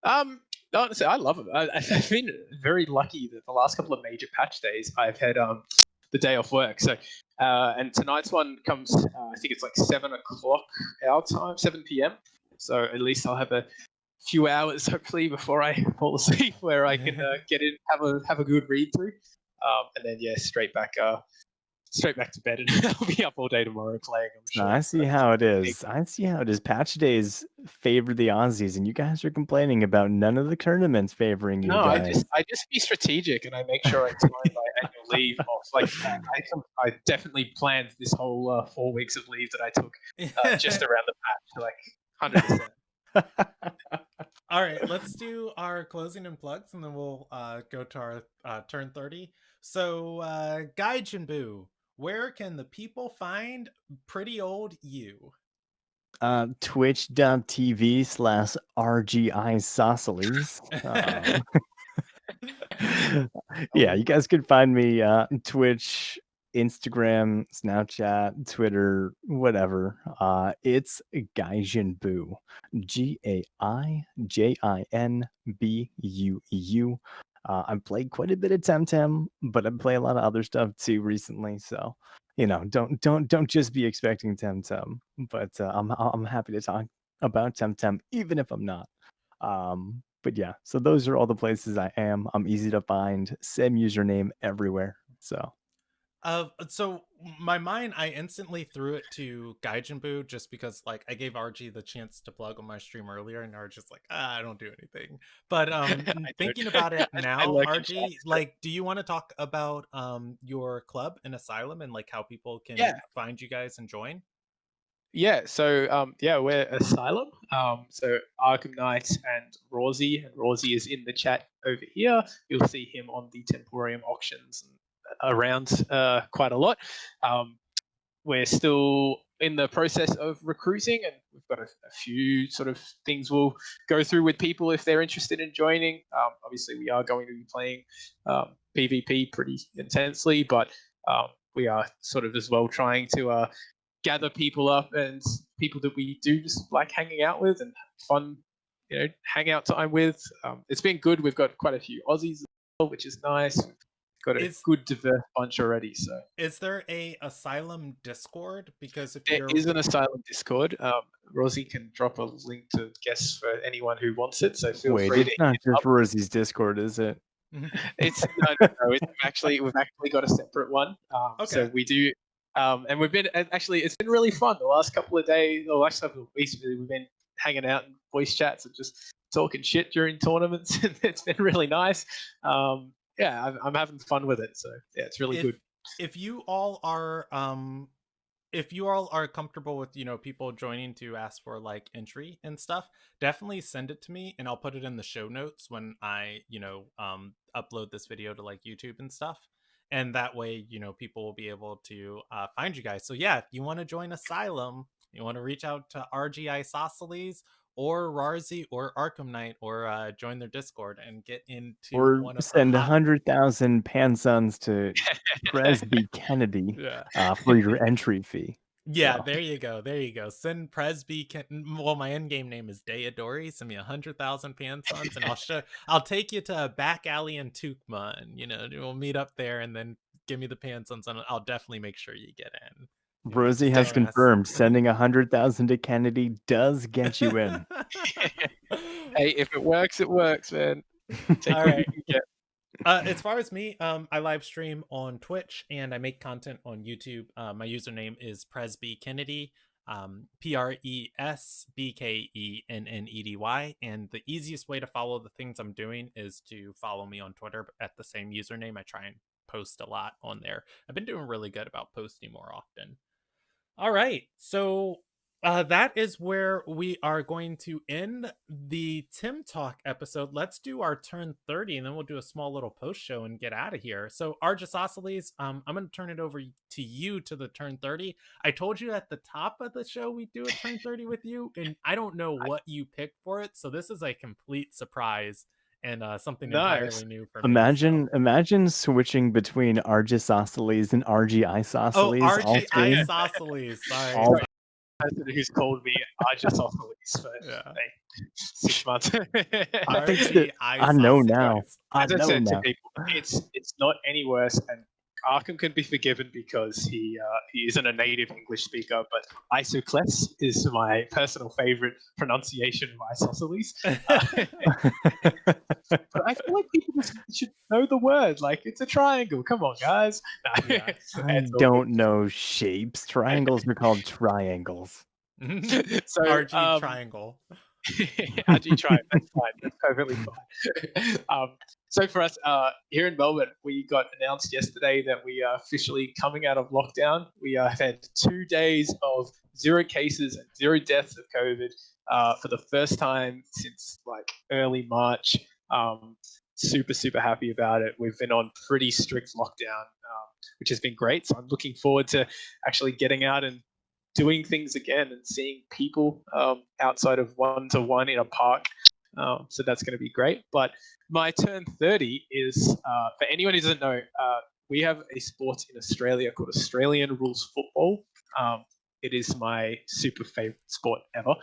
Honestly, I love it. I've been very lucky that the last couple of major patch days I've had the day off work. So and tonight's one comes. I think it's like 7 o'clock our time, 7 p.m. So at least I'll have a few hours hopefully before I fall asleep, where I can get in, have a good read through, and then straight back to bed, and I'll be up all day tomorrow playing, I'm No, sure. I see how it is. Patch days favor the Aussies, and you guys are complaining about none of the tournaments favoring you No, I guys. just be strategic, and I make sure I time my annual leave off. Like I definitely planned this whole 4 weeks of leave that I took just around the patch, like 100%. All right, let's do our closing and plugs, and then we'll go to our turn 30. So, Gaijin Boo, where can the people find pretty old you? Twitch.tv/RGIsosceles. Yeah, you guys can find me Twitch, Instagram, Snapchat, Twitter, whatever. It's Gaijin Boo. GAIJINBUU. I played quite a bit of Temtem, but I play a lot of other stuff too recently. So, don't just be expecting Temtem. But I'm happy to talk about Temtem, even if I'm not. But yeah, so those are all the places I am. I'm easy to find. Same username everywhere. So So my mind, I instantly threw it to Gaijin Boo just because like I gave RG the chance to plug on my stream earlier, and RG's like, I don't do anything. But I thinking don't. about it I now, lurk in RG, chats, but like, do you want to talk about your club in Asylum and like how people yeah. can find you guys and join? Yeah, so we're Asylum. So Arkham Knight and Rosie is in the chat over here. You'll see him on the Temporium auctions and around quite a lot. We're still in the process of recruiting, and we've got a few sort of things we'll go through with people if they're interested in joining. Obviously, we are going to be playing PvP pretty intensely, but we are sort of as well trying to gather people up and people that we do just like hanging out with and fun, hangout time with. It's been good. We've got quite a few Aussies as well, which is nice. We've got a Is good diverse bunch already. So is there a Asylum Discord? Because if there you're is an Asylum Discord. Rosie can drop a link to guests for anyone who wants it. So feel wait, free to it's hit not it just up. Rosie's Discord, is it? It's no. We've actually got a separate one. So okay. we do, and we've been actually it's been really fun the last couple of days or last couple of weeks. Really, we've been hanging out in voice chats and just talking shit during tournaments. It's been really nice. Yeah, I'm having fun with it. So yeah, it's really If good. if you all are if you all are comfortable with people joining to ask for like entry and stuff, definitely send it to me and I'll put it in the show notes when I upload this video to like YouTube and stuff, and that way people will be able to find you guys. So yeah, if you want to join Asylum, you want to reach out to Rgisosceles or Rarzi or Arkham Knight, or join their Discord and get into Or one of the send hot 100,000 Pansons to Presby Kennedy yeah. for your entry fee. Yeah, So there you go. There you go. Send Presby. Well, my end game name is Deodori. Send me 100,000 Pansons, and I'll take you to a back alley in Tukma, and we'll meet up there, and then give me the Pansons, and I'll definitely make sure you get in. Rosie Just has don't ask. confirmed sending 100,000 to Kennedy does get you in. Hey, if it works, man. Take All what you right. can get. As far as me, I live stream on Twitch and I make content on YouTube. My username is Presby Kennedy, PresBkennedy, and the easiest way to follow the things I'm doing is to follow me on Twitter at the same username. I try and post a lot on there. I've been doing really good about posting more often. All right. So that is where we are going to end the Tim Talk episode. Let's do our turn 30 and then we'll do a small little post show and get out of here. So, Rgisosceles, I'm going to turn it over to you to the turn 30. I told you at the top of the show we'd do a turn 30 with you, and I don't know what you picked for it. So, this is a complete surprise and something Nice. entirely new for me. Imagine switching between Rgisosceles and Rgisosceles. Rgisosceles. Sorry. All Person who's called me Rgisosceles for Yeah. 6 months. I think that I know now. I As I know said to now. people, it's not any worse, and Arkham can be forgiven because he isn't a native English speaker. But Isocles is my personal favorite pronunciation of isosceles. But I feel like people just should know the word. Like, it's a triangle. Come on, guys. Yeah. I don't know shapes. Triangles are called triangles. So RG triangle. RG triangle. That's fine. That's perfectly fine. So for us here in Melbourne, we got announced yesterday that we are officially coming out of lockdown. We have had 2 days of 0 cases and 0 deaths of COVID for the first time since like early March. Super happy about it. We've been on pretty strict lockdown, which has been great. So I'm looking forward to actually getting out and doing things again and seeing people outside of one-to-one in a park. So that's going to be great. But my turn 30 is, for anyone who doesn't know, we have a sport in Australia called Australian rules football. It is my super favorite sport ever.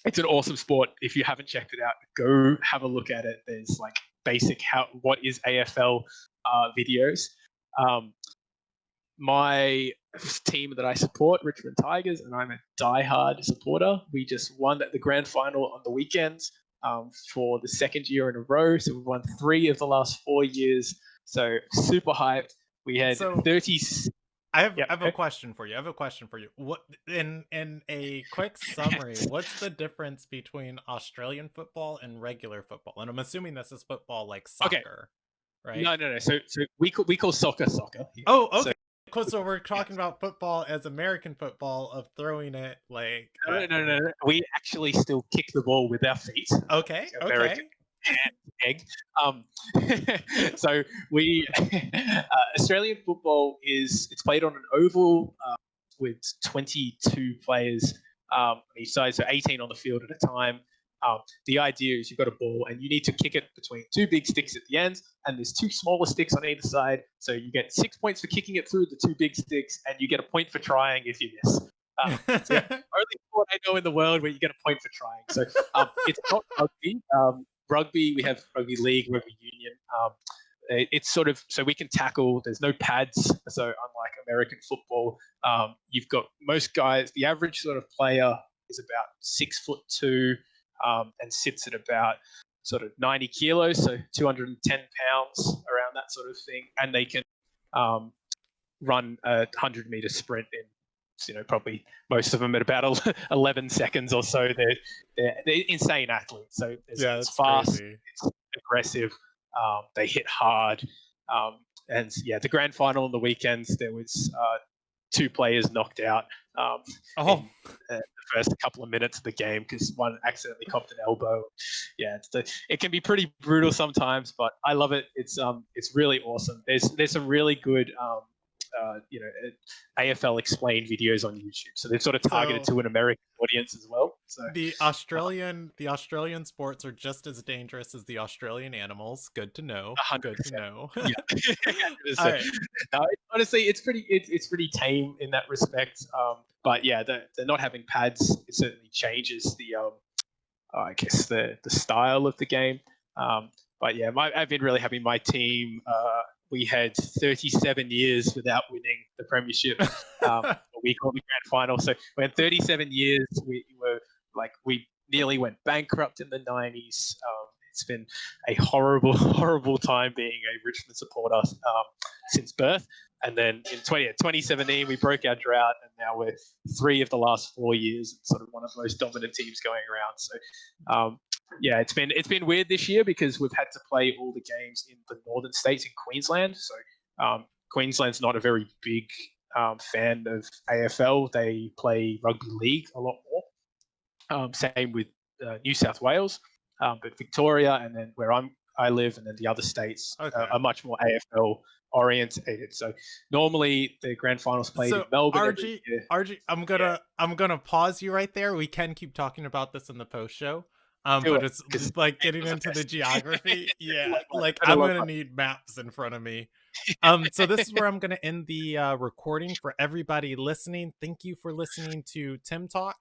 It's an awesome sport. If you haven't checked it out, go have a look at it. There's like basic what is AFL videos. My team that I support, Richmond Tigers, and I'm a diehard supporter. We just won the grand final on the weekend for the 2nd year in a row. So we've won 3 of the last 4 years. So super hyped. We had 30. I have a question for you. What in a quick summary, what's the difference between Australian football and regular football? And I'm assuming this is football like soccer, right? No. So we call soccer. Oh, okay. So we're talking about football as American football of throwing it like no. We actually still kick the ball with our feet. Okay. American egg. So we Australian football it's played on an oval with 22 players each side, so 18 on the field at a time. The idea is you've got a ball and you need to kick it between 2 big sticks at the end, and there's 2 smaller sticks on either side. So you get 6 points for kicking it through the 2 big sticks, and you get a point for trying if you miss. So only sport I know in the world where you get a point for trying. So it's not rugby. Rugby, we have rugby league, rugby union. It's sort of so we can tackle. There's no pads, so unlike American football, you've got most guys. The average sort of player is about 6'2", and sits at about sort of 90 kilos, so 210 pounds, around that sort of thing, and they can run a 100-meter sprint in, probably most of them at about 11 seconds or so. They're insane athletes. So it's fast, crazy. It's aggressive. They hit hard, and the grand final on the weekends there was 2 players knocked out in the first couple of minutes of the game because one accidentally copped an elbow. It can be pretty brutal sometimes, but I love it. It's really awesome. There's some really good AFL explained videos on YouTube, so they've sort of targeted to an American audience as well. So the Australian sports are just as dangerous as the Australian animals. Good to know. 100%. Good to know. All right. No, honestly, it's pretty tame in that respect. But they're not having pads. It certainly changes I guess the style of the game. But I've been really happy. My team, we had 37 years without winning the premiership. We called the grand final. So we had 37 years. We nearly went bankrupt in the 90s. It's been a horrible, horrible time being a Richmond supporter since birth. And then in 2017, we broke our drought, and now we're 3 of the last 4 years, sort of one of the most dominant teams going around. So, yeah, it's been weird this year because we've had to play all the games in the northern states in Queensland. So Queensland's not a very big fan of AFL. They play rugby league a lot more. Same with New South Wales, but Victoria, and then where I live, and then the other states are much more AFL orientated. So normally the grand finals played in Melbourne every year. RG, I'm gonna pause you right there. We can keep talking about this in the post show. But it's like getting into the geography. Yeah, like I'm gonna need maps in front of me. So this is where I'm gonna end the recording for everybody listening. Thank you for listening to Temtalk.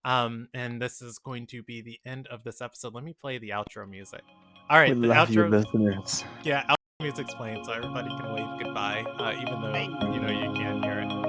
And this is going to be the end of this episode. Let me play the outro music. All right, We the love outro, you, listeners. Yeah, outro music's playing, so everybody can wave goodbye, even though you know you can't hear it.